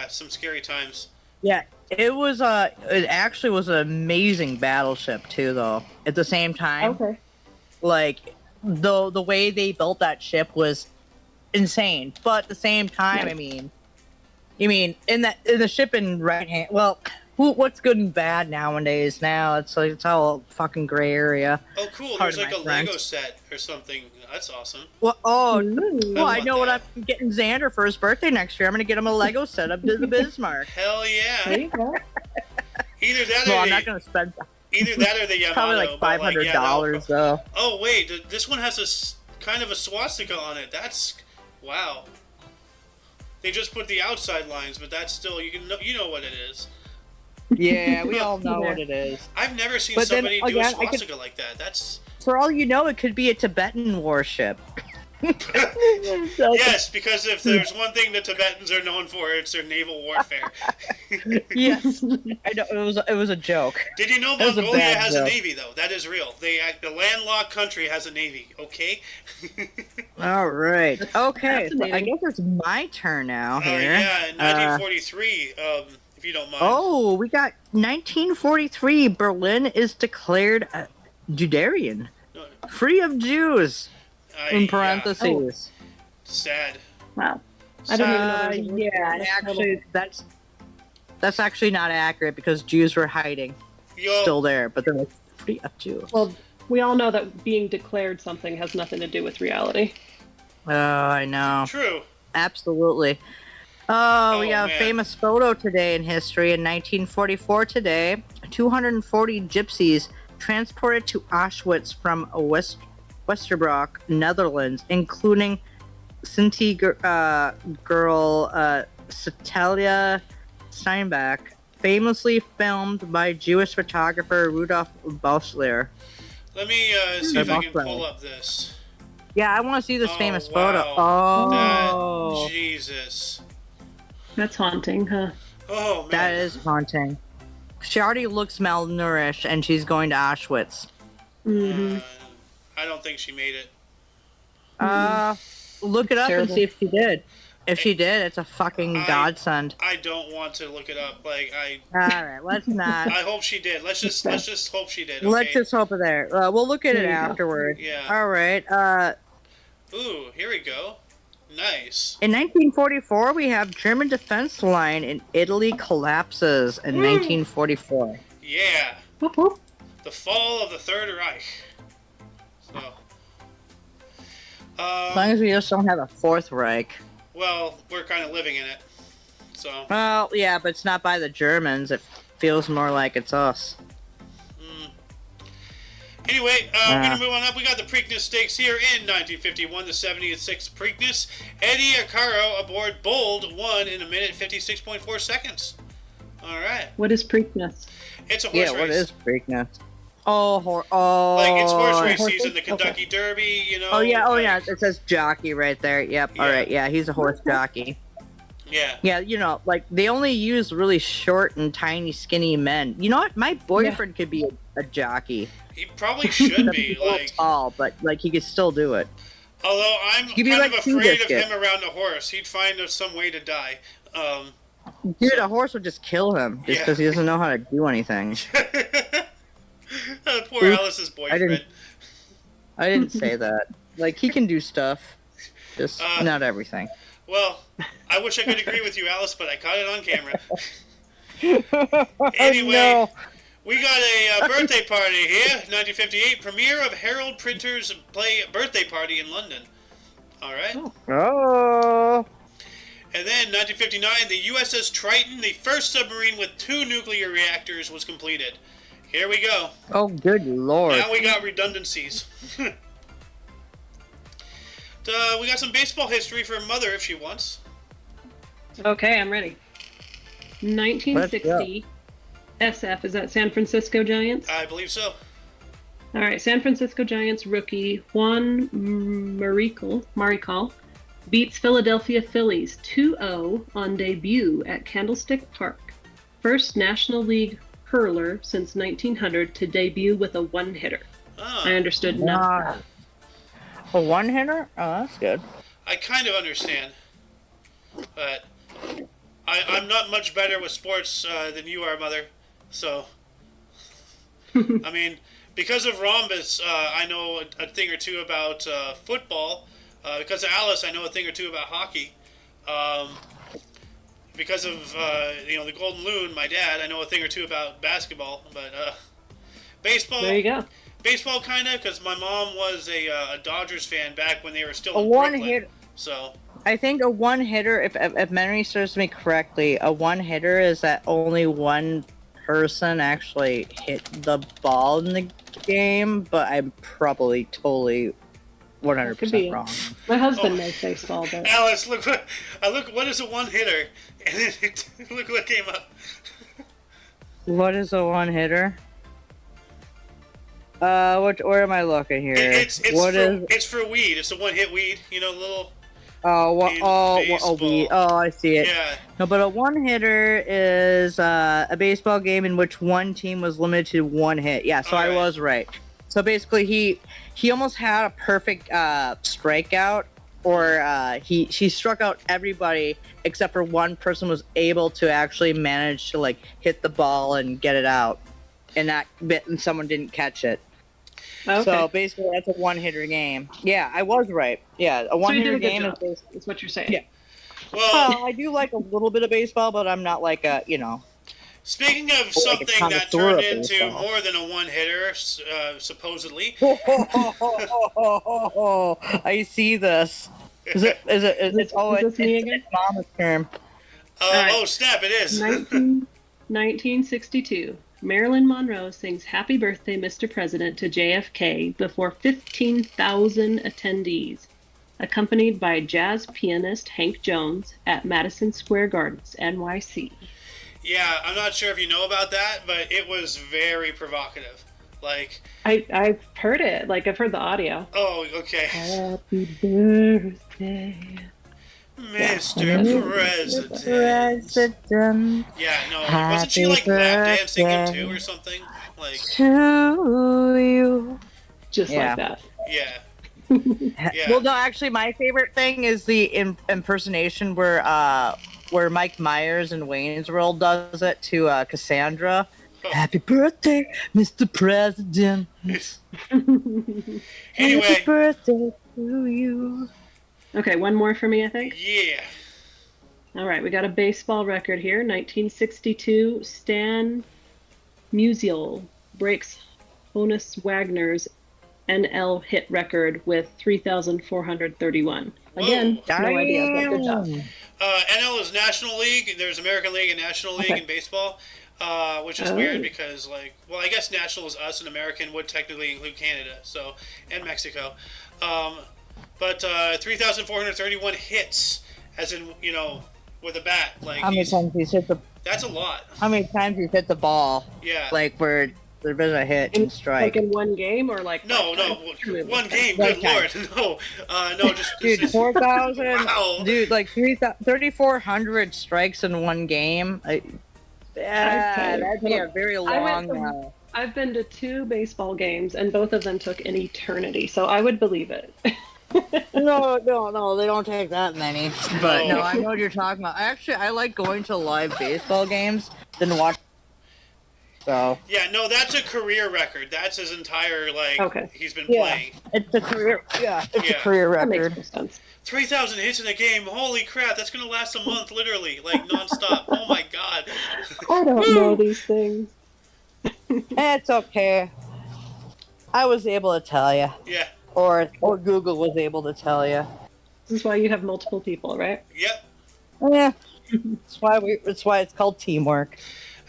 some scary times. Yeah, it actually was an amazing battleship too, though. At the same time, Okay. like the way they built that ship was insane. But at the same time, Yeah. I mean, in the ship in right hand. Well, what's good and bad nowadays? Now it's all fucking gray area. Oh, cool! Pardon There's like a my French. Lego set or something. That's awesome. Well, Ooh. well, I want know what that. I'm getting Xander for his birthday next year. I'm gonna get him a Lego set of the Bismarck. Hell There yeah! you go. Either that Well, or I'm the not gonna spend either that or the Yamato. probably like but, $500 though. Oh wait, this one has kind of a swastika on it. That's wow. They just put the outside lines, but that's still you know what it is. Yeah, we all know what it is. I've never seen But then somebody do a again, I could- swastika like that. That's For all you know, it could be a Tibetan warship. yes, because if there's one thing the Tibetans are known for, it's their naval warfare. Yes, I know it was a joke. Did you know That was a Mongolia bad has a joke. navy though? That is real. The landlocked country has a navy. Okay. All right. Okay, so I fascinating. guess it's my turn now here. Yeah, in 1943. If you don't mind. Oh, we got 1943. Berlin is declared Judarian, No, free of Jews. In yeah, parentheses. sad. Wow. I don't even know there was a word for Yeah, that. That's actually, that's actually not accurate because Jews were hiding, Yo, still there, but they're like free of Jews. Well, we all know that being declared something has nothing to do with reality. Oh, I know. true. Absolutely. Oh, we Oh, got man. a famous photo today in history. In 1944 today, 240 gypsies transported to Auschwitz from Westerbroek, Netherlands, including Sinti girl Cecilia Steinbach, famously filmed by Jewish photographer Rudolf Bossler. Let me see if I can Awesome. pull up this. Yeah, I want to see this Oh, famous wow. photo. Oh, That, Jesus. That's haunting, huh? Oh man. that is haunting. She already looks malnourished, and she's going to Auschwitz. Mm-hmm. I don't think she made it. Look it up Terrible. and see if she did. If she did, it's a fucking godsend. I don't want to look it up. I All right, let's not. hope she did. Let's just hope she did. Okay? Let's just hope it there. We'll look at it There you go. afterward. Yeah. All right. Ooh, here we go. Nice. In 1944, we have German defense line in Italy collapses in 1944. Yeah. Whoop, whoop. The fall of the Third Reich. So. As long as we just don't have a Fourth Reich. Well, we're kind of living in it. So. Well, yeah, but it's not by the Germans. It feels more like it's us. Anyway, we're going to move on up. We got the Preakness Stakes here in 1951, the 76th Preakness. Eddie Acaro aboard Bold won in 1:56.4 seconds. All right. What is Preakness? It's a horse race. Yeah, what is Preakness? Oh, Like, it's horse race Horses? season, the Kentucky Derby, you know. Oh, yeah, like, it says jockey right there. Yep, Yeah. all right, yeah, he's a horse jockey. Yeah. Yeah, you know, like, they only use really short and tiny, skinny men. You know what? My boyfriend could be a jockey. He probably should be, He's a little like... tall, but, like, he could still do it. Although I'm He'd be kind like of Sea afraid of Biscuit. him around a horse. He'd find some way to die. Dude, a horse would just kill him just Yeah. because he doesn't know how to do anything. Poor Oops, Alice's boyfriend. I didn't say that. Like, he can do stuff, just not everything. Well, I wish I could agree with you, Alice, but I caught it on camera. Anyway, No. we got a birthday party here. 1958, premiere of Herald Printers play birthday party in London. All right. Oh. And then 1959, the USS Triton, the first submarine with 2 nuclear reactors, was completed. Here we go. Oh, good lord. Now we got redundancies. We got some baseball history for Mother if she wants. Okay, I'm ready. 1960. SF, is that San Francisco Giants? I believe so. All right, San Francisco Giants rookie Juan Marichal beats Philadelphia Phillies 2-0 on debut at Candlestick Park. First National League hurler since 1900 to debut with a one-hitter. Oh, I understood none. A one-hitter? Oh, that's good. I kind of understand. But I'm not much better with sports than you are, Mother. So, I mean, because of Rhombus, I know a thing or two about football. Because of Alice, I know a thing or two about hockey. Because of the Golden Loon, my dad, I know a thing or two about basketball. But baseball. There you go. Baseball, kind of, because my mom was a Dodgers fan back when they were still A in one Brooklyn. hit. So. I think a one-hitter, if memory serves me correctly, a one-hitter is that only one person actually hit the ball in the game, but I'm probably totally Could be 100% wrong. My husband knows baseball, but Alice, look what is a one-hitter? And look what came up. What is a one-hitter? Where am I looking here? It's for weed. It's a one-hit weed. You know, little. Weed. Oh, I see it. Yeah. No, but a one-hitter is a baseball game in which one team was limited to one hit. Yeah, so I Alright. was right. So basically, he almost had a perfect strikeout, or he struck out everybody except for one person was able to actually manage to like hit the ball and get it out, and someone didn't catch it. okay. So basically, that's a one-hitter game. Yeah, I was right. Yeah, a So you one-hitter did a good game job. is. That's what you're saying. Yeah. Well, I do like a little bit of baseball, but I'm not like a speaking of like a something that connoisseur turned of into baseball. more than a one-hitter, supposedly. I see this. Is it? It's this me again? It's mama's term. Alright. Oh snap! It is. 1962. Marilyn Monroe sings Happy Birthday, Mr. President to JFK before 15,000 attendees, accompanied by jazz pianist Hank Jones at Madison Square Gardens, NYC. Yeah, I'm not sure if you know about that, but it was very provocative. Like, I've heard it. Like, I've heard the audio. oh, okay. Happy birthday. Mr. President. Yeah, no, wasn't she like lap dancing him too or something? Like, To you. Just Yeah. like that. yeah. Yeah. Well, no, actually, my favorite thing is the impersonation where Mike Myers in Wayne's World does it to Cassandra. Oh. Happy birthday, Mr. President. Anyway, Happy birthday to you. Okay, one more for me, I think. Yeah. All right, we got a baseball record here. 1962, Stan Musial breaks Honus Wagner's NL hit record with 3,431. Again, Whoa. no idea, but good job. NL is National League. There's American League and National League in baseball, which is weird because, like, well, I guess National is us and American would technically include Canada, so, and Mexico. But 3,431 hits, as in, you know, with a bat. Like, How many times he's hit the? That's a lot. How many times he's hit the ball? Yeah. Like where there's been a hit and strike. Like in one game or like No, one game. Good lord, no, no, just Dude, 4,000. Wow. Dude, like 3,400 strikes in one game. Yeah, that'd be a very long. I've been to 2 baseball games and both of them took an eternity, so I would believe it. No, they don't take that many. But no, I know what you're talking about. Actually, I like going to live baseball games than watch. So. Yeah, no, that's a career record. That's his entire, like, he's been playing. It's a career. Yeah, it's a career record. That makes sense. 3,000 hits in a game. Holy crap, that's gonna last a month, literally, like nonstop. Oh my god. I don't know these things. It's okay. I was able to tell you. Yeah. Or Google was able to tell you. This is why you have multiple people, right? Yep. Yeah. That's why it's called teamwork.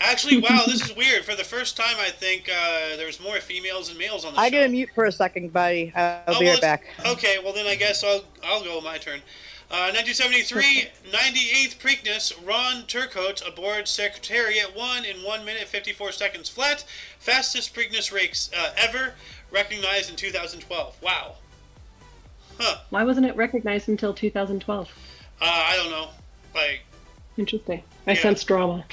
Actually, wow, this is weird. For the first time, I think there's more females than males on the show. I gotta mute for a second, buddy. I'll be right back. Okay, well then I guess I'll go my turn. 1973, 98th Preakness, Ron Turcotte aboard Secretariat 1 in 1 minute 54 seconds flat. Fastest Preakness race ever, recognized in 2012. Wow. Huh. Why wasn't it recognized until 2012? I don't know. Like. Interesting. I sense drama.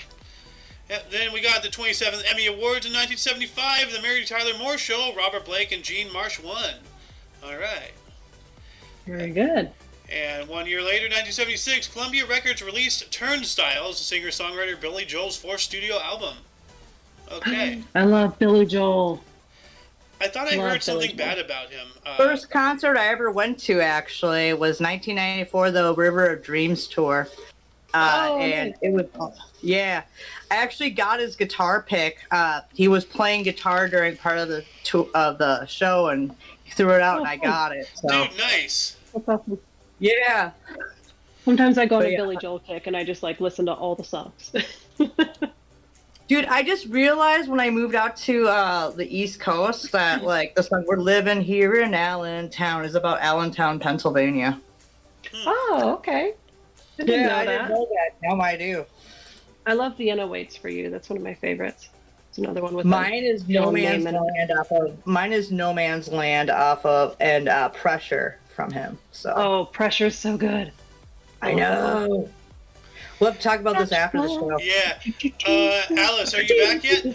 Yeah, then we got the 27th Emmy Awards in 1975, The Mary Tyler Moore Show, Robert Blake and Jean Marsh won. All right. Very good. And 1 year later, 1976, Columbia Records released Turnstiles, singer-songwriter Billy Joel's 4th studio album. Okay. I love Billy Joel. I thought I heard something bad about him. First concert I ever went to, actually, was 1994, the River of Dreams tour. And it was, I actually got his guitar pick. He was playing guitar during part of the show, and he threw it out, and I got it. So. Dude, nice. That's awesome. Yeah. Sometimes I go on a Billy Joel kick, and I just like listen to all the songs. Dude, I just realized when I moved out to the East Coast that like the song "We're Living Here in Allentown" is about Allentown, Pennsylvania. Oh, okay. I didn't know that. Now I do. I love Vienna Waits for You. That's one of my favorites. It's another one with mine is No Man's Land off of. Mine is No Man's Land off of and Pressure from him. So. Oh, Pressure's so good. I know. We'll have to talk about this after the show. Yeah. Alice, are you back yet?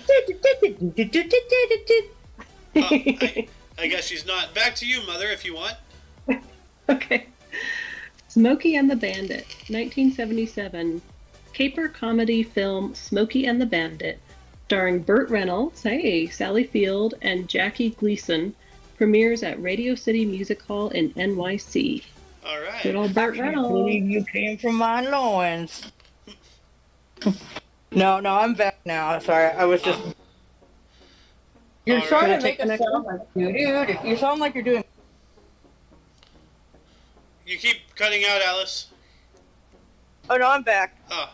I guess she's not. Back to you, Mother, if you want. Okay. Smokey and the Bandit, 1977. Caper comedy film Smokey and the Bandit, starring Burt Reynolds, Sally Field, and Jackie Gleason, premieres at Radio City Music Hall in NYC. All right. Good old Burt Reynolds. I believe you came from my loins. No, I'm back now. Sorry, I was just. You're trying to make us sound like you, dude. You sound like you're doing. You keep cutting out, Alice. Oh no, I'm back. Oh.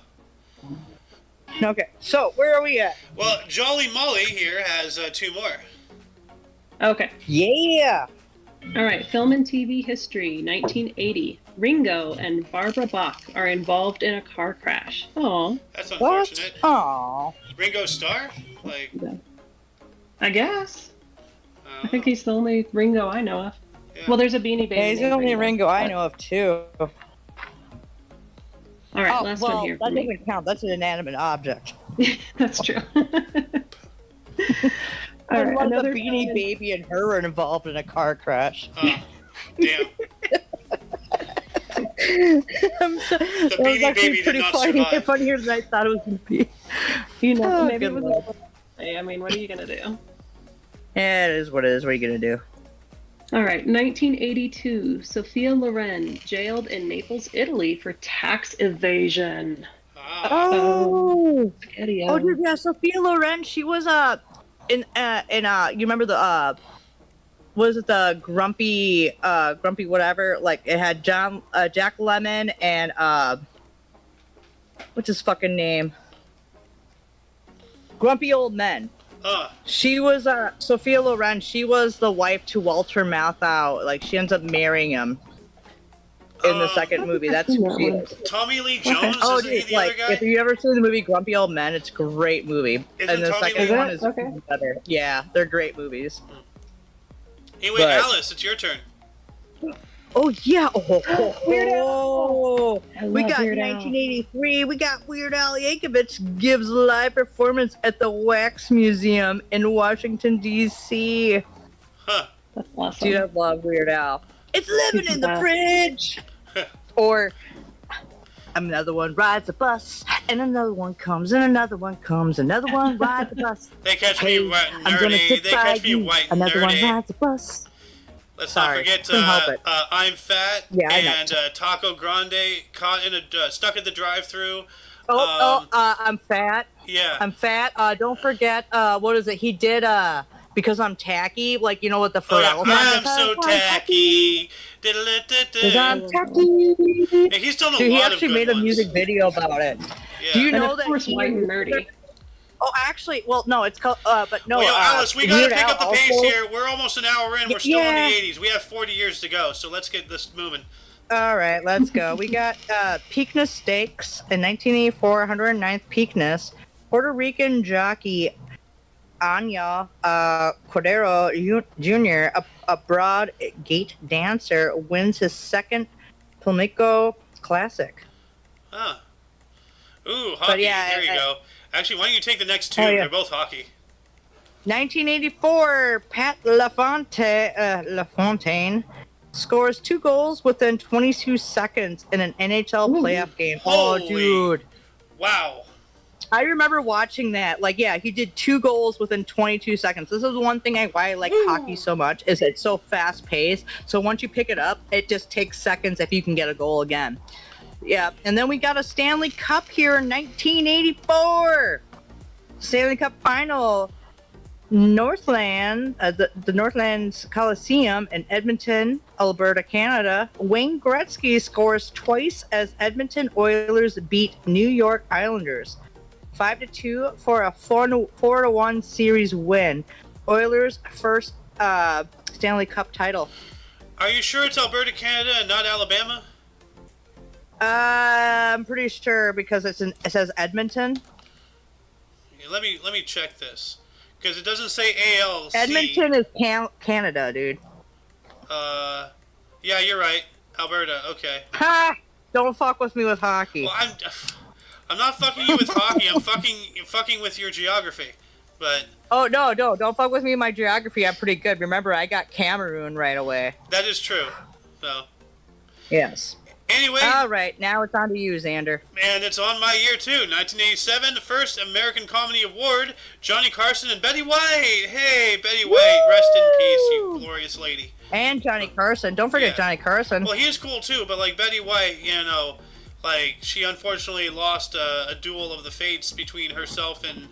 Okay, so where are we at? Well, Jolly Molly here has 2 more. Okay. Yeah. All right. Film and TV history, 1980. Ringo and Barbara Bach are involved in a car crash. Oh. That's unfortunate. Oh. Ringo Starr? Like. I guess. I think he's the only Ringo I know of. Yeah. Well, there's a Beanie Baby. Yeah, he's the only Ringo I know of too. All right, last one here. That doesn't count. That's an inanimate object. That's true. All right, another Beanie Baby and her are involved in a car crash. Damn. The Beanie Baby did not survive. Funnier than I thought it was going to be. You know, maybe it was. I mean, what are you going to do? Yeah, it is what it is. What are you going to do? All right, 1982. Sophia Loren jailed in Naples, Italy for tax evasion. Ah. Oh, Spaghetti-O. oh, dude, yeah, Sophia Loren. She was you remember the was it the grumpy whatever? Like it had Jack Lemmon and what's his fucking name? Grumpy Old Men. She was Sophia Loren. She was the wife to Walter Matthau. Like she ends up marrying him in the second movie. That's who she is. Tommy Lee Jones. Oh, Isn't dude, he the like other guy? if you ever seen the movie Grumpy Old Men, it's a great movie. Isn't And the Tommy second Lee- one is Okay. better. Yeah, they're great movies. Anyway, But- Alice, it's your turn. Oh yeah. Weird Al. Oh, I we love got Weird Al. 1983. We got Weird Al Yankovic gives live performance at the Wax Museum in Washington D.C. Huh. That's awesome. Dude, I love Weird Al. It's living He's in the the best. fridge. Or another one rides a bus, and another one comes, and another one comes, another one rides the bus. They catch Hey, me white I'm gonna nerdy. sit They by catch me you. white Another one nerdy. rides the bus. Let's Sorry, not forget couldn't help it. I'm Fat Yeah, I know. and Taco Grande caught in a stuck at the drive-through. I'm fat. Yeah. I'm fat. Don't forget, what is it? He did, because I'm tacky, like, you know what the Oh, yeah. Pharrell song I'm so tacky. Because I'm Diddle-diddle. tacky. Yeah, he's done a Dude, he lot of actually good made a ones. music video about it. Yeah. Do you And know of that course, he- White and Nerdy. Oh, actually, well, no, it's called, but no. Well, yo, Alice, we gotta Weird pick Al up the pace also- here. We're almost an hour in. We're still in Yeah. the 80s. We have 40 years to go, so let's get this moving. All right, let's go. We got Preakness Stakes in 1984, 109th Preakness. Puerto Rican jockey Anya Cordero Jr., a broad gate dancer, wins his second Flamenco Classic. Huh. Ooh, hockey. yeah, there you go. Actually, why don't you take the next two? Oh, yeah. They're both hockey. 1984, Pat LaFontaine scores 2 goals within 22 seconds in an NHL playoff game. Holy. Oh, dude. Wow. I remember watching that. Like, yeah, he did 2 goals within 22 seconds. This is one thing why I like hockey so much, is it's so fast paced. So once you pick it up, it just takes seconds if you can get a goal again. Yeah, and then we got a Stanley Cup here in 1984. Stanley Cup final. Northland, the Northlands Coliseum in Edmonton, Alberta, Canada. Wayne Gretzky scores twice as Edmonton Oilers beat New York Islanders. 5-2 for a 4-1 series win. Oilers' first Stanley Cup title. Are you sure it's Alberta, Canada, and not Alabama? I'm pretty sure because it says Edmonton. Yeah, let me check this. Because it doesn't say ALC. Edmonton is Canada, dude. Yeah, you're right. Alberta, okay. Ha! Don't fuck with me with hockey. Well, I'm not fucking you with hockey. I'm fucking with your geography. But Oh, no, don't fuck with me in my geography. I'm pretty good. Remember, I got Cameroon right away. that is true. So, Yes. anyway, All right, now it's on to you, Xander. and it's on my year too. 1987, the first American Comedy Award. Johnny Carson and Betty White. Hey, Betty White, rest in peace, you glorious lady. And Johnny Carson. Don't forget Yeah. Johnny Carson. Well, he is cool too, but like Betty White, you know, like she unfortunately lost a duel of the fates between herself and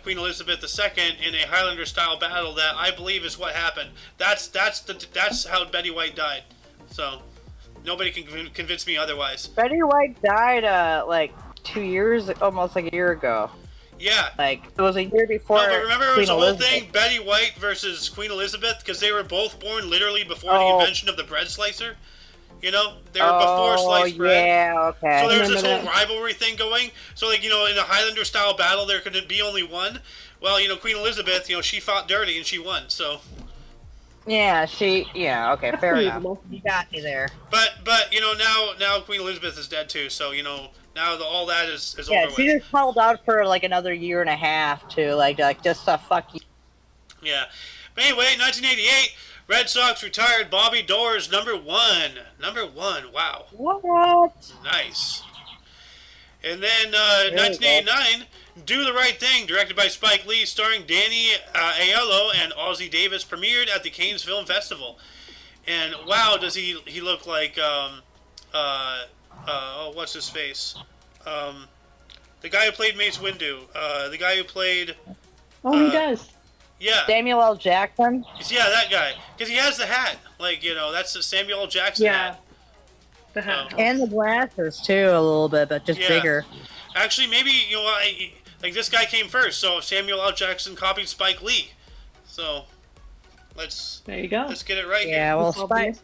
Queen Elizabeth II in a Highlander-style battle that I believe is what happened. That's how Betty White died. So nobody can convince me otherwise. Betty White died like 2 years, almost like a year ago. Yeah. Like, it was a year before No, but remember it Queen was the whole Elizabeth. thing, Betty White versus Queen Elizabeth, because they were both born literally before the Oh. invention of the bread slicer. You know, they were before sliced bread. Yeah, okay. So there was this Remember whole rivalry thing going. So, like, you know, in a Highlander-style battle, there could be only one. Well, you know, Queen Elizabeth, you know, she fought dirty and she won. So, Yeah, okay, fair enough. Believable. You got me there. but you know, now Queen Elizabeth is dead too. So, you know, now all that is Yeah, over she with. just held out for like another year and a half to like just fuck you. Yeah. But anyway, 1988, Red Sox retired Bobby Doerr's number one. Number one. Wow. What? Nice. And then Really 1989, Do the Right Thing, directed by Spike Lee, starring Danny Aiello and Ozzie Davis, premiered at the Cannes Film Festival. And wow, does he look like what's his face? The guy who played Mace Windu. The guy who played. Oh, he does. Yeah. Samuel L. Jackson. Yeah, that guy. Because he has the hat. Like, that's the Samuel L. Jackson hat. The hat. And the glasses, too, a little bit, but just bigger. Actually, maybe, like this guy came first, so Samuel L. Jackson copied Spike Lee. So, there you go. Let's get it right here. Yeah, well, Spike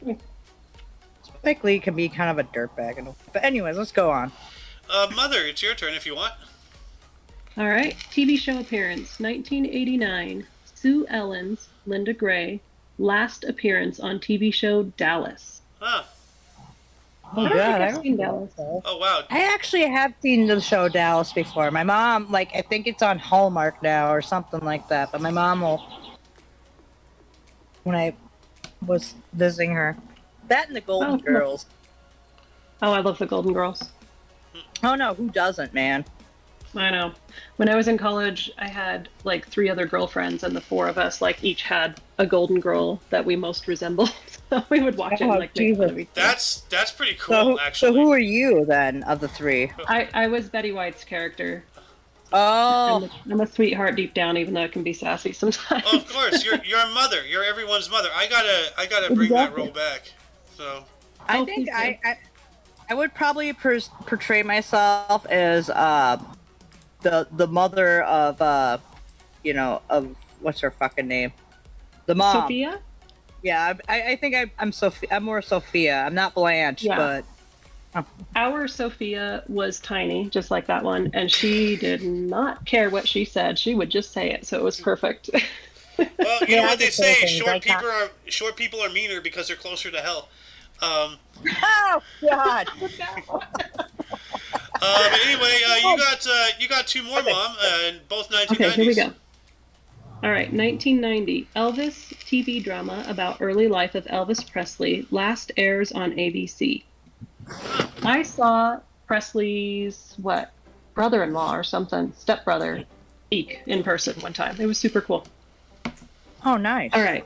Lee can be kind of a dirtbag. But anyways, let's go on. Mother, it's your turn if you want. All right. TV show appearance, 1989. Sue Ellen's, Linda Gray, last appearance on TV show Dallas. Huh. Oh, God, I've seen Dallas. Oh, wow. I actually have seen the show Dallas before. My mom, I think it's on Hallmark now or something like that. But my mom will, when I was visiting her, that and the Golden Girls. Oh, I love the Golden Girls. Oh, no, who doesn't, man? I know. When I was in college, I had 3 other girlfriends, and the 4 of us each had a Golden Girl that we most resembled. So we would watch it and make fun of each other. That's pretty cool, actually. So who are you then of the 3? I was Betty White's character. Oh, I'm a sweetheart deep down, even though I can be sassy sometimes. Oh, of course, you're a mother. You're everyone's mother. I gotta bring that role back. So I think I would probably portray myself as the mother of of what's her fucking name, the mom. Sophia. Yeah, I think I'm Sophia. I'm more Sophia. I'm not Blanche, but. Our Sophia was tiny, just like that one, and she did not care what she said. She would just say it, so it was perfect. Well, you know what they say: short people are meaner because they're closer to hell. Oh God! But anyway, you got 2 more, Mom, and both 1990s. Okay, here we go. All right, 1990. Elvis TV drama about early life of Elvis Presley last airs on ABC. I saw Presley's brother-in-law or something, stepbrother, speak in person one time. It was super cool. Oh, nice. All right.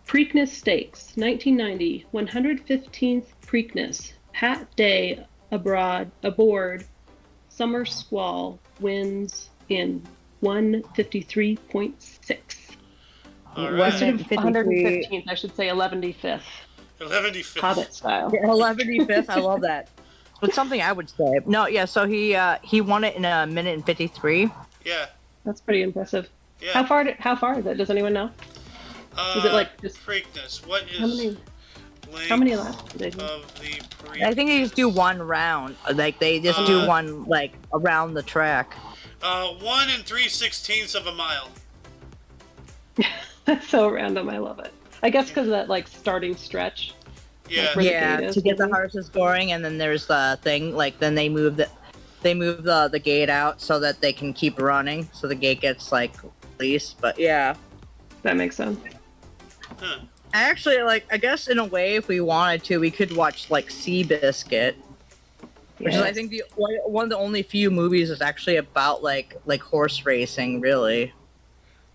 Preakness Stakes, 1990. 115th Preakness. Pat Day aboard Summer Squall wins in 153.6. All right. Instead of 115th, I should say 115th. 115th. Hobbit style. Yeah, 115th. I love that. It's something I would say. No, yeah. So he won it in 1:53. Yeah. That's pretty impressive. Yeah. How far is it? Does anyone know? Is it just Preakness? What is how many laps do they do? of the Preakness? I think they just do one round. They just do one around the track. 1 3/16 of a mile. That's so random. I love it. I guess because of that starting stretch. Yeah. where the Yeah, gate is, to get the maybe? horses going, and then there's the thing. Then they move the gate out so that they can keep running, so the gate gets released. But yeah, That makes sense. Huh. actually, I guess in a way, if we wanted to, we could watch Seabiscuit, which is I think one of the only few movies that's actually about like horse racing, really.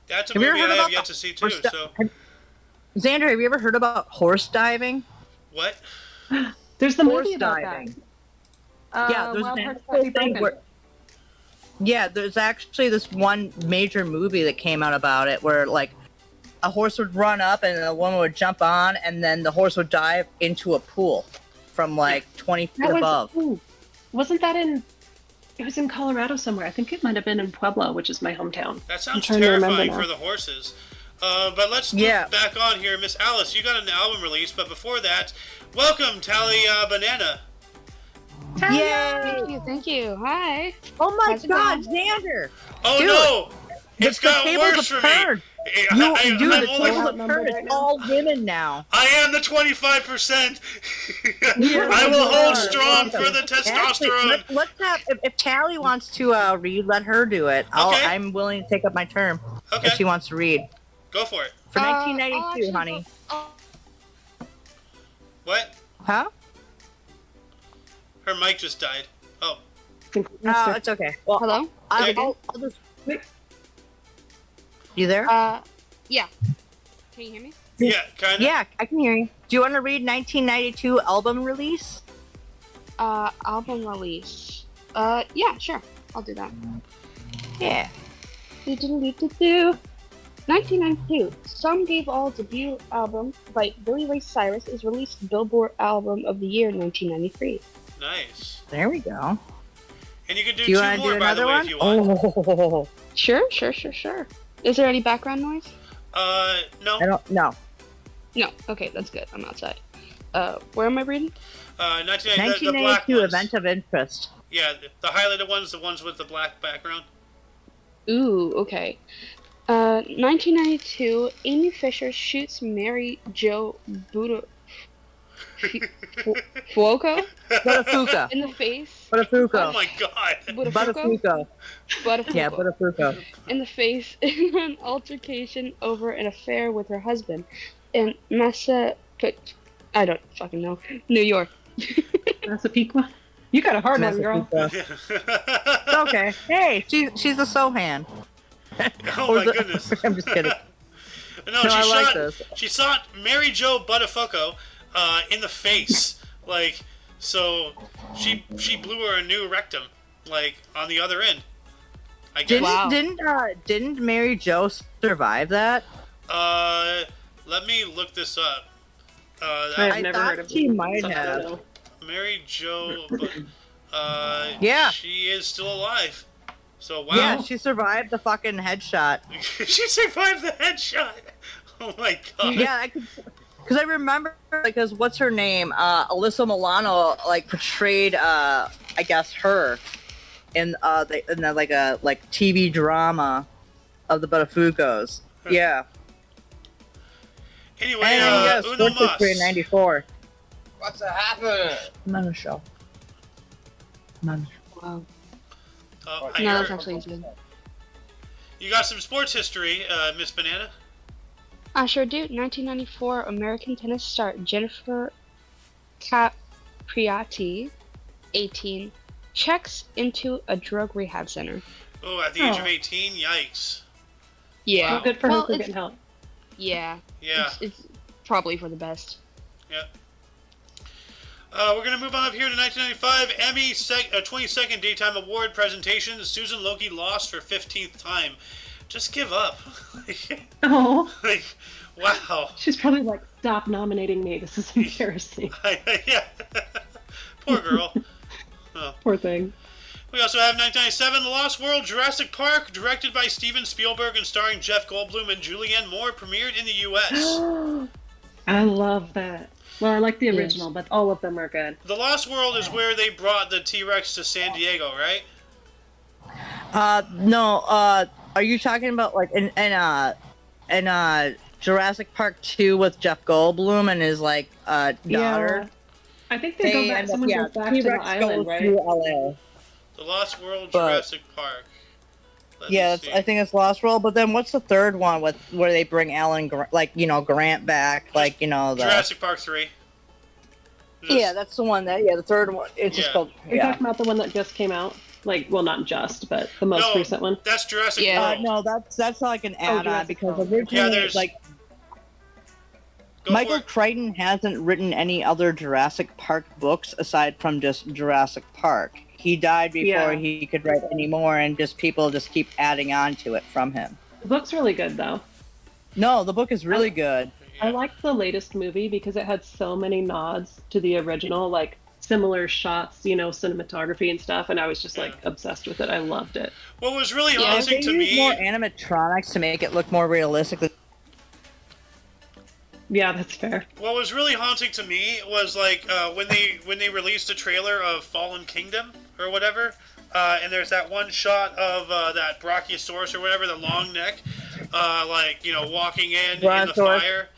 That's a movie I have yet to see too. So Xander, have you ever heard about horse diving? what? There's the Horse movie about diving. that. Yeah, there's Wild an Hearts actual Can't Be thing Broken. where. Yeah, there's actually this one major movie that came out about it where a horse would run up and a woman would jump on and then the horse would dive into a pool from 20 feet above. Wasn't that in? It was in Colorado somewhere. I think it might have been in Pueblo, which is my hometown. That sounds trying to remember terrifying now. for the horses. But let's move back on here. Miss Alice, you got an album release, but before that, welcome, Tally Banana. Yay! Thank you. Hi. Oh my How's it God, going? Xander! Oh Dude, no! It's the got tables worse have for me. turned. I'm The only- tables have turned. It's all women now. I am the 25%. Yeah, I will you hold are. strong for the testosterone. Actually, let's have if Tally wants to read, let her do it. Okay. I'm willing to take up my term Okay, if she wants to read. go for it. For I'll 1992, actually honey. What? Huh? Her mic just died. Oh, It's okay. Well, Hello? I'll just. You there? Yeah. Can you hear me? Yeah, kind of. Yeah, I can hear you. Do you want to read 1992 album release? Album release. Yeah, sure. I'll do that. Yeah. 1992. Some Gave All debut album by Billy Ray Cyrus is released Billboard Album of the Year 1993. Nice. There we go. And you can do Do you two want to more, do by the another way, one? if you want. Oh. Sure. Is there any background noise? No. I don't know. No. Okay, that's good. I'm outside. Where am I reading? 1992, the black 1992 ones. event of interest. Yeah, the highlighted ones, the ones with the black background. Ooh, okay. 1992, Amy Fisher shoots Mary Jo Fuoco Butterfuka. in the face. Oh Butterfuka. my god. Butterfuka. Yeah, Butterfuka. In the face in an altercation over an affair with her husband in I don't fucking know. New York. Massapequa? You got a hard one, girl. Massapequa. It's okay. Hey, she's a Sohan. Oh my goodness. I'm just kidding. No, I like this. She shot Mary Jo Buttafuoco in the face. Like, so she blew her a new rectum, like, on the other end. I guess. Wow. Didn't Mary Jo survive that? Let me look this up. I've never heard of she it. might So I don't have. know. Mary Jo, Yeah. she is still alive. So wow. Yeah, she survived the fucking headshot. She survived the headshot. Oh my god. Yeah, because I remember, because what's her name? Alyssa Milano, like, portrayed, I guess, her in the TV drama of the Buttafuocos. Yeah. Anyway, And Uno Sports Mas. History in '94. What's happening? Not a show. None. Wow. I No, hear- that's actually good. You got some sports history, Miss Banana? I sure do. 1994, American tennis star Jennifer Capriati, 18, checks into a drug rehab center. Oh, at the age of 18? Yikes. Yeah. Wow. Good for her Well, for it's- getting help. Yeah. Yeah. It's probably for the best. We're going to move on up here to 1995. Emmy 22nd Daytime Award presentation. Susan Loki lost for 15th time. Just give up. Oh, Like, wow. she's probably like, stop nominating me. This is embarrassing. Yeah. Poor girl. Poor thing. We also have 1997, The Lost World Jurassic Park, directed by Steven Spielberg and starring Jeff Goldblum and Julianne Moore, premiered in the U.S. I love that. Well, I like the original, but all of them are good. The Lost World is where they brought the T-Rex to San Diego, right? No, are you talking about, like, in Jurassic Park 2 with Jeff Goldblum and his, like, daughter? Yeah. I think they go back. Someone goes back to the T-Rex island, goes right? through LA. The Lost World But- Jurassic Park. Let me Yeah, see. I think it's Lost World. But then what's the third one with where they bring Grant back, like, the Jurassic Park 3. Yeah, that's the one the third one. It's just Yeah. called You're talking about the one that just came out? Like, well, not just, but the most No. recent one. That's Jurassic Yeah. World. no, that's like an add-on Jurassic because World. originally Yeah, there's- like Go Michael for it. Crichton hasn't written any other Jurassic Park books aside from just Jurassic Park. He died before Yeah. he could write any more, and just people just keep adding on to it from him. The book's really good, though. No, the book is really good. I liked the latest movie because it had so many nods to the original, like similar shots, cinematography and stuff, and I was just like obsessed with it. I loved it. What was really Yeah, If haunting they to use me... more animatronics to make it look more realistic. Yeah, that's fair. What was really haunting to me was like when they released the trailer of Fallen Kingdom or whatever, and there's that one shot of that Brachiosaurus or whatever, the long neck, walking in the Brontosaurus. fire,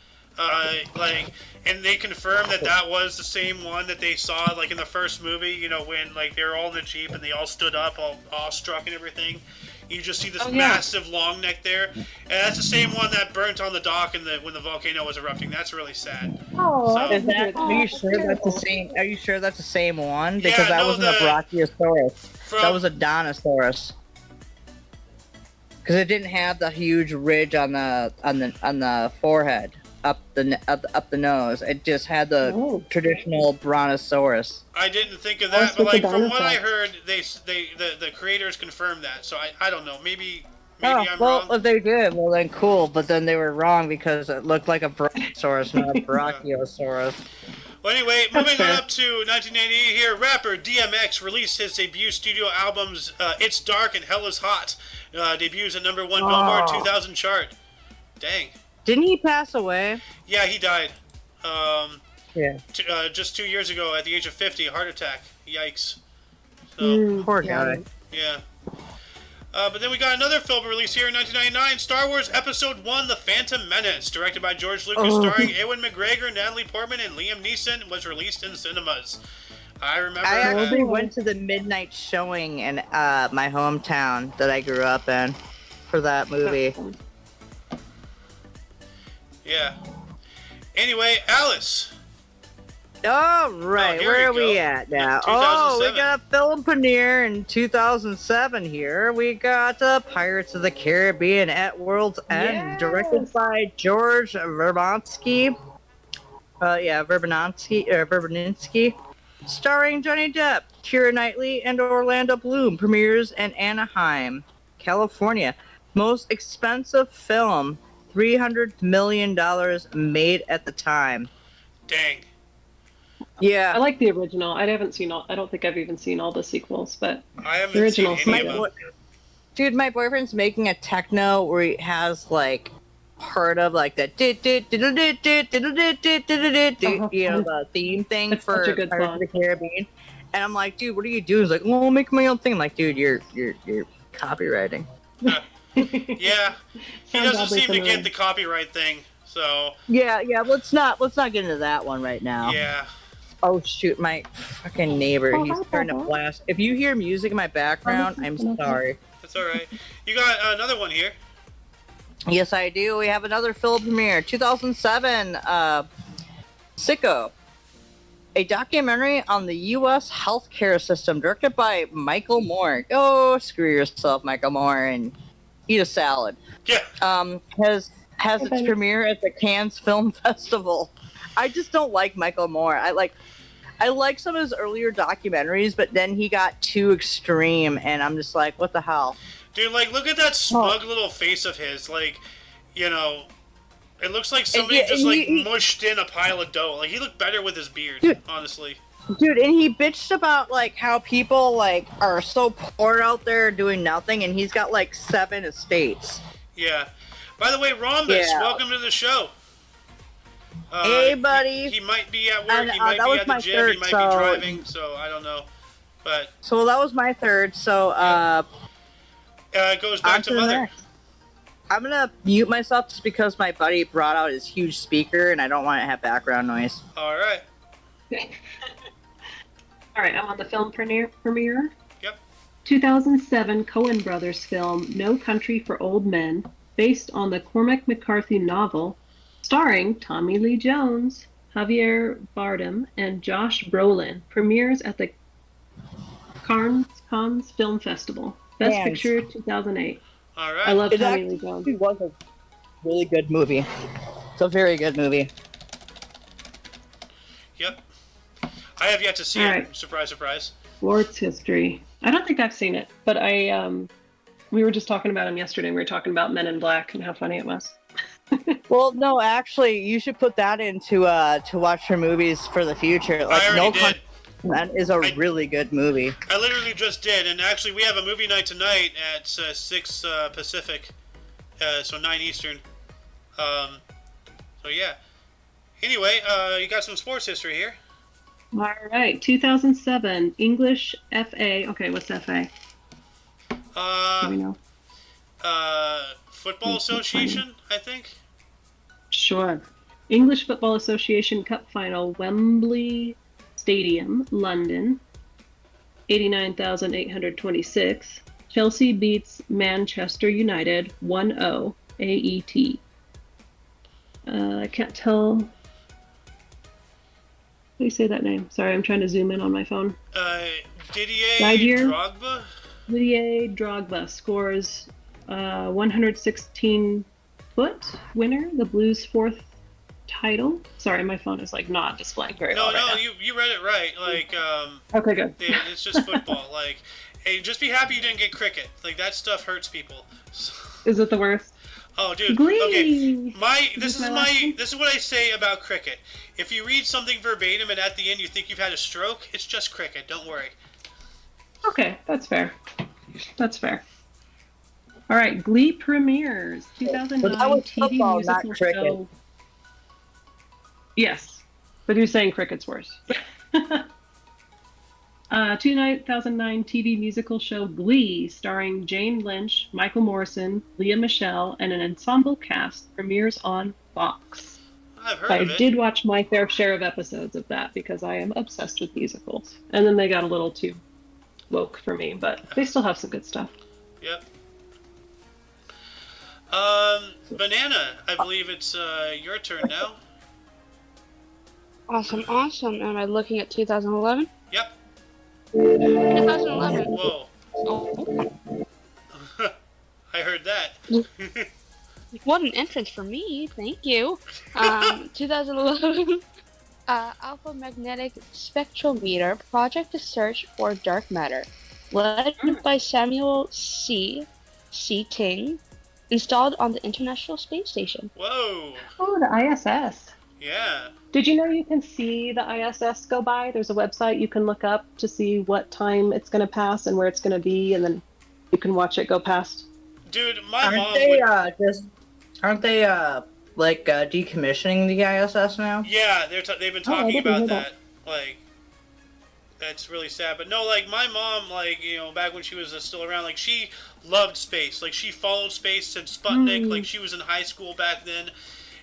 and they confirmed that was the same one that they saw like in the first movie. When like they were all in the Jeep and they all stood up, all awestruck and everything. You just see this massive long neck there, and that's the same one that burnt on the dock when the volcano was erupting. That's really sad. Oh, So- I Is didn't hear that? that. Are you sure that's the Terrible. same? Are you sure that's the same one? Yeah, Because that no, wasn't a the- Brachiosaurus. From That was a Donosaurus. Because it didn't have the huge ridge on the forehead up the nose. It just had the Oh. traditional Brontosaurus. I didn't think of I was that, but with the like from what I dinosaur. heard, the creators confirmed that. So I don't know. Maybe Oh, I'm well, wrong. if they did, well then cool. But then they were wrong because it looked like a Brontosaurus, not a Brachiosaurus. Well, anyway, That's moving on fair. up to 1988 here, rapper DMX released his debut studio albums, It's Dark and Hell is Hot. Debuts at #1 Billboard Oh. 2000 chart. Dang. Didn't he pass away? Yeah, he died. Yeah. Just 2 years ago at the age of 50, a heart attack. Yikes. So, Mm, Poor yeah. guy. yeah. But then we got another film released here in 1999, Star Wars Episode 1, The Phantom Menace, directed by George Lucas, Oh. starring Ewan McGregor, Natalie Portman, and Liam Neeson, was released in cinemas. I remember... I actually Oh. went to the midnight showing in my hometown that I grew up in for that movie. yeah. Anyway, Alice. All right, here where are we we go. at now? It's Oh, we 2007. got a film premiere in 2007 here. We got Pirates of the Caribbean at World's End, Yes. directed by George Verbinski. Verbinski. Starring Johnny Depp, Keira Knightley, and Orlando Bloom. Premieres in Anaheim, California. Most expensive film, $300 million made at the time. Dang. Yeah. I like the original. I haven't seen all. I don't think I've even seen all the sequels, but I haven't The original seen any is of my them. Dude, my boyfriend's making a techno where he has like part of like that you know, the theme thing It's for such a good Pirates song. of the Caribbean. And I'm like, dude, what are you doing? He's like, oh, I'll make my own thing. I'm like, dude, you're copywriting. Yeah. He Sounds doesn't oddly seem to familiar. get the copyright thing, so... Yeah, let's not get into that one right now. Yeah. Oh shoot, my fucking neighbor, Oh, he's hi, starting to Papa. blast. If you hear music in my background, I'm sorry. That's alright. You got another one here. Yes, I do. We have another film premiere, 2007, Sicko, a documentary on the U.S. healthcare system, directed by Michael Moore. Oh, screw yourself, Michael Moore, and eat a salad. Yeah. Has its Okay. premiere at the Cannes Film Festival. I just don't like Michael Moore. I like some of his earlier documentaries, but then he got too extreme, and I'm just like, what the hell? Dude, like, look at that smug little face of his. Like, you know, it looks like somebody yeah, just, and like, he- mushed in a pile of dough. Like, he looked better with his beard, Dude. honestly. Dude, and he bitched about like how people like are so poor out there doing nothing, and he's got like 7 estates. Yeah. By the way, Rhombus, Yeah. welcome to the show. Hey, buddy. He might be at work, And, he might that be was at the my gym, third, he might so- be driving, so I don't know. But So that was my third. So it goes on back to to the Mother. next. I'm gonna mute myself just because my buddy brought out his huge speaker, and I don't want to have background noise. Alright. all right, I'm on the film premiere. Yep. 2007 Coen Brothers film No Country for Old Men, based on the Cormac McCarthy novel, starring Tommy Lee Jones, Javier Bardem, and Josh Brolin. Premieres at the Cannes Film Festival. Best Cannes. Picture 2008. Alright. I love It Tommy Lee actually Jones. was a really good movie. It's a very good movie. Yep. I have yet to see it. Alright. Surprise, surprise. Sports history. I don't think I've seen it, but we were just talking about him yesterday. We were talking about Men in Black and how funny it was. Well, no, actually, you should put that into to watch for movies for the future. Like, I already No did. Country for Old Men is a I- really good movie. I literally just did, and actually we have a movie night tonight at 6 Pacific, so 9 Eastern. So yeah. Anyway, you got some sports history here. All right, 2007 English FA. Okay, what's FA? Do we know? Football Association, I think. Sure. English Football Association Cup Final, Wembley Stadium, London, 89,826. Chelsea beats Manchester United 1-0 AET. I can't tell do you say that name? Sorry, I'm trying to zoom in on my phone. Didier Drogba? Didier Drogba scores 116-foot winner, the Blues' 4th title. Sorry, my phone is like not displaying very well. No, right you read it right. Like, okay, good. It's just football. Like, hey, just be happy you didn't get cricket. Like, that stuff hurts people. Is it the worst? Oh, dude. Glee. Okay, this is what I say about cricket. If you read something verbatim and at the end you think you've had a stroke, it's just cricket. Don't worry. Okay, that's fair. That's fair. All right, Glee premieres 2009 But that was TV football, musical not cricket. show. Yes, but you're saying cricket's worse. 2009 TV musical show Glee, starring Jane Lynch, Michael Morrison, Leah Michele, and an ensemble cast, premieres on Fox. I've heard of it. I did watch my fair share of episodes of that because I am obsessed with musicals. And then they got a little too woke for me, but they still have some good stuff. Yep. Banana, I believe it's your turn now. Awesome. Am I looking at 2011? Yep. 2011. Whoa. Oh, I heard that. what an entrance for me. Thank you. 2011. Alpha Magnetic Spectrometer project to search for dark matter, led by Samuel C. Ting, installed on the International Space Station. Whoa. Oh, the ISS. Yeah. Did you know you can see the ISS go by? There's a website you can look up to see what time it's going to pass and where it's going to be, and then you can watch it go past. Dude, my Aren't mom they decommissioning the ISS now? Yeah, they've been Oh, I talking didn't about hear that. Like, that's really sad. But no, like, my mom, like, you know, back when she was still around, like, she loved space. Like, she followed space since Sputnik. Like, she was in high school back then.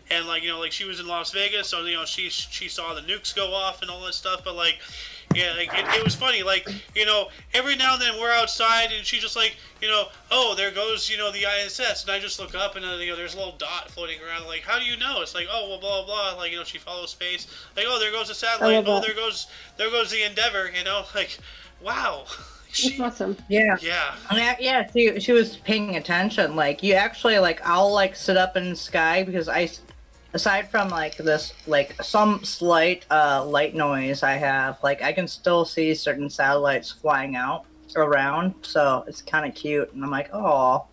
And, like, you know, like, she was in Las Vegas, so, you know, she saw the nukes go off and all that stuff. But, like, yeah, like, it was funny. Like, you know, every now and then we're outside, and she's just like, you know, oh, there goes, you know, the ISS. And I just look up, and, you know, there's a little dot floating around. Like, how do you know? It's like, oh, well, blah, blah, blah. Like, you know, she follows space. Like, oh, there goes the satellite. Oh, there goes the Endeavor, you know? Like, wow. That's awesome. Yeah. Yeah. Yeah, she was paying attention. Like, you actually, like, I'll, like, sit up in the sky because aside from, like, this, like, some slight light noise I have, like, I can still see certain satellites flying out around, so it's kind of cute. And I'm like, oh,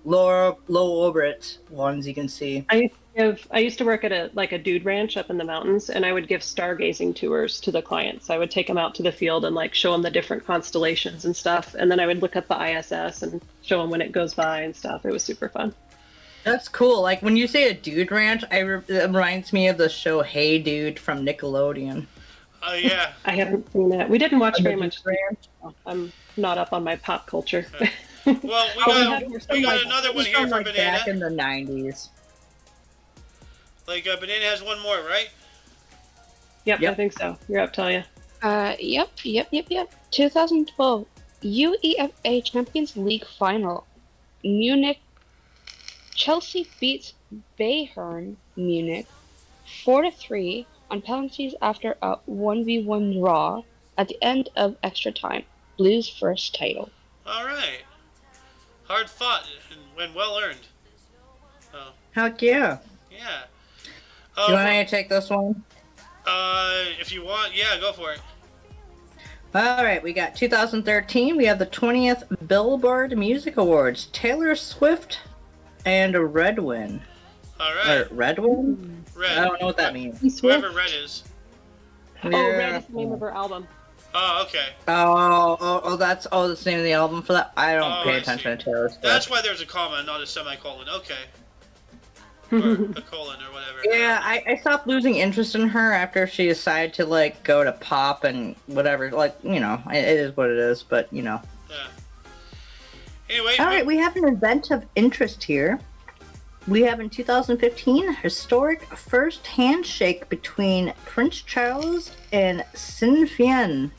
low orbit ones you can see. I used to work at a dude ranch up in the mountains, and I would give stargazing tours to the clients. I would take them out to the field and, like, show them the different constellations and stuff, and then I would look at the ISS and show them when it goes by and stuff. It was super fun. That's cool. Like, when you say a dude ranch, it reminds me of the show Hey Dude from Nickelodeon. Yeah. I haven't seen that. We didn't watch very much. I'm not up on my pop culture. Well, we got another one here from Banana. Back in the 90s. Like, Banana has one more, right? Yep, I think so. You're up, Talia. Yep. 2012 UEFA Champions League final. Munich. Chelsea beats Bayern Munich 4-3 on penalties after a 1v1 draw at the end of extra time. Blues' first title. All right. Hard fought and well earned. Oh. Heck yeah. Yeah. Do you want me to take this one? If you want, yeah, go for it. All right, we got 2013. We have the 20th Billboard Music Awards. Taylor Swift and Redwin. All right. Redwin? Red. I don't know what that means. Whoever Red is. Oh, Red is the name of her album. Oh, okay. That's the name of the album for that. I don't pay attention to Taylor Swift. That's why there's a comma, not a semicolon. Okay. Or a colon or whatever. Yeah, I stopped losing interest in her after she decided to, like, go to pop and whatever. Like, you know, it is what it is, but, you know. Yeah. Anyway. All right, we have an event of interest here. We have in 2015 historic first handshake between Prince Charles and Sinn Féin,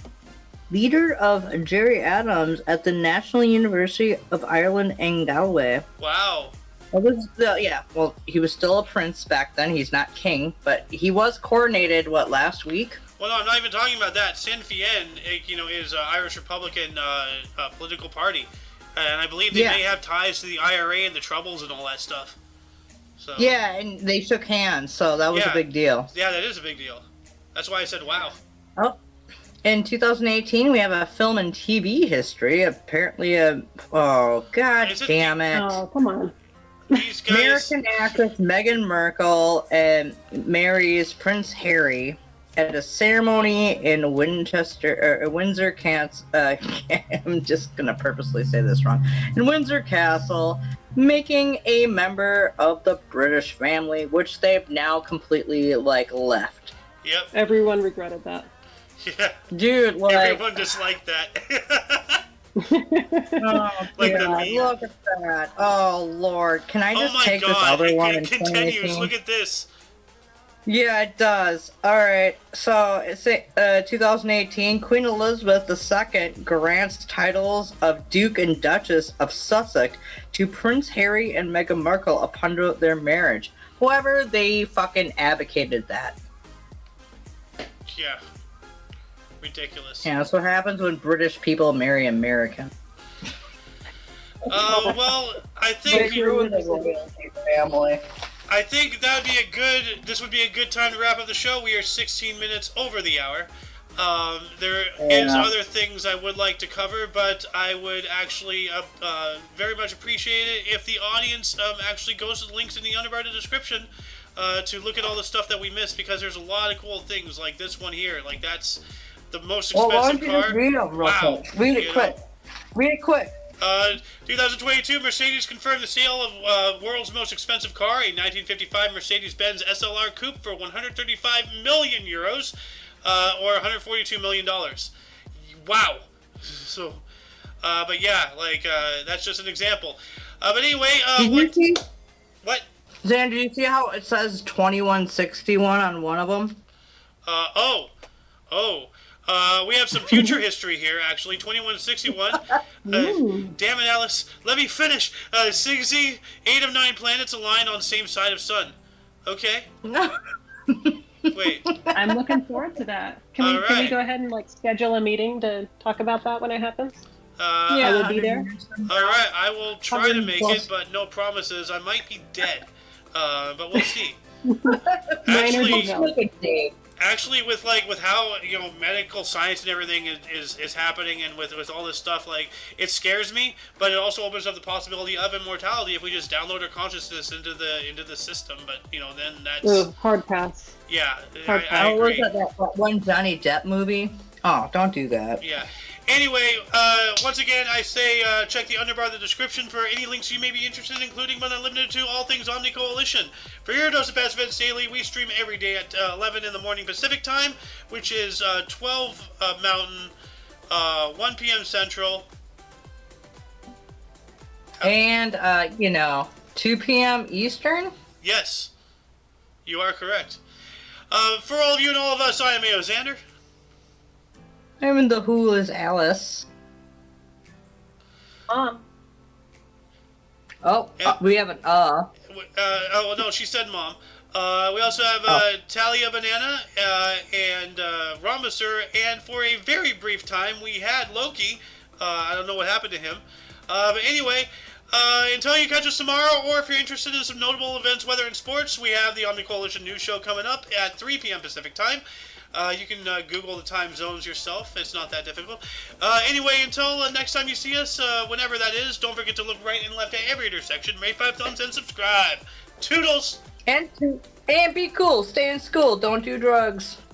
leader of Gerry Adams at the National University of Ireland in Galway. Wow. Well, he was still a prince back then. He's not king, but he was coronated, last week? Well, no, I'm not even talking about that. Sinn Féin, is an Irish Republican political party, and I believe they may have ties to the IRA and the Troubles and all that stuff. So. Yeah, and they shook hands, so that was a big deal. Yeah, that is a big deal. That's why I said wow. Oh, in 2018, we have a film and TV history. Apparently, oh god damn it! Oh, come on. These guys... American actress Meghan Markle and marries Prince Harry at a ceremony in Windsor Castle. I'm just gonna purposely say this wrong. In Windsor Castle, making a member of the British family, which they've now completely left. Yep. Everyone regretted that. Yeah. Dude, everyone disliked that. Oh, like God, look at that. Oh, Lord. Can I just take this other one and continues. Look at this. Yeah, it does. Alright, so it's 2018, Queen Elizabeth II grants titles of Duke and Duchess of Sussex to Prince Harry and Meghan Markle upon their marriage. However, they fucking advocated that. Yeah. Ridiculous. Yeah, that's what happens when British people marry Americans. Well, I think family. I think this would be a good time to wrap up the show. We are 16 minutes over the hour. There is other things I would like to cover, but I would actually very much appreciate it if the audience actually goes to the links in the underbarred description to look at all the stuff that we missed, because there's a lot of cool things like this one here. Like, that's the most expensive car. Wow. Read it quick. Read it quick. 2022, Mercedes confirmed the sale of world's most expensive car, a 1955 Mercedes-Benz SLR Coupe for 135 million euros, or 142 million dollars. Wow. So, but yeah, that's just an example. But anyway, did you see? What? Xander, did you see how it says 2161 on one of them? We have some future history here, actually. 2161. Damn it, Alice. Let me finish. 6Z, 8 of 9 planets align on same side of sun. Okay. Wait. I'm looking forward to that. Can we go ahead and schedule a meeting to talk about that when it happens? I will be there. All right, I will try to make it, but no promises. I might be dead, but we'll see. Actually, with how medical science and everything is happening, and with all this stuff, it scares me, but it also opens up the possibility of immortality if we just download our consciousness into the system. But then that's hard pass. Yeah, I agree. That one Johnny Depp movie? Oh, don't do that. Yeah. Anyway, once again, I say check the underbar of the description for any links you may be interested in, including but not limited to all things Omni Coalition. For your dose of Best Events Daily, we stream every day at 11 in the morning Pacific Time, which is 12 Mountain, 1 p.m. Central. And, 2 p.m. Eastern? Yes, you are correct. For all of you and all of us, I am A.O. Xander. I'm in the Who is Alice. We have an oh, no, she said mom. We also have Talia Banana and Rhombusor, and for a very brief time we had Loki. I don't know what happened to him. But anyway, until you catch us tomorrow, or if you're interested in some notable events, whether in sports, we have the Omni Coalition News Show coming up at 3 p.m. Pacific Time. You can Google the time zones yourself. It's not that difficult. Anyway, until next time you see us, whenever that is, don't forget to look right and left at every intersection, rate 5 thumbs, and subscribe. Toodles! And be cool. Stay in school. Don't do drugs.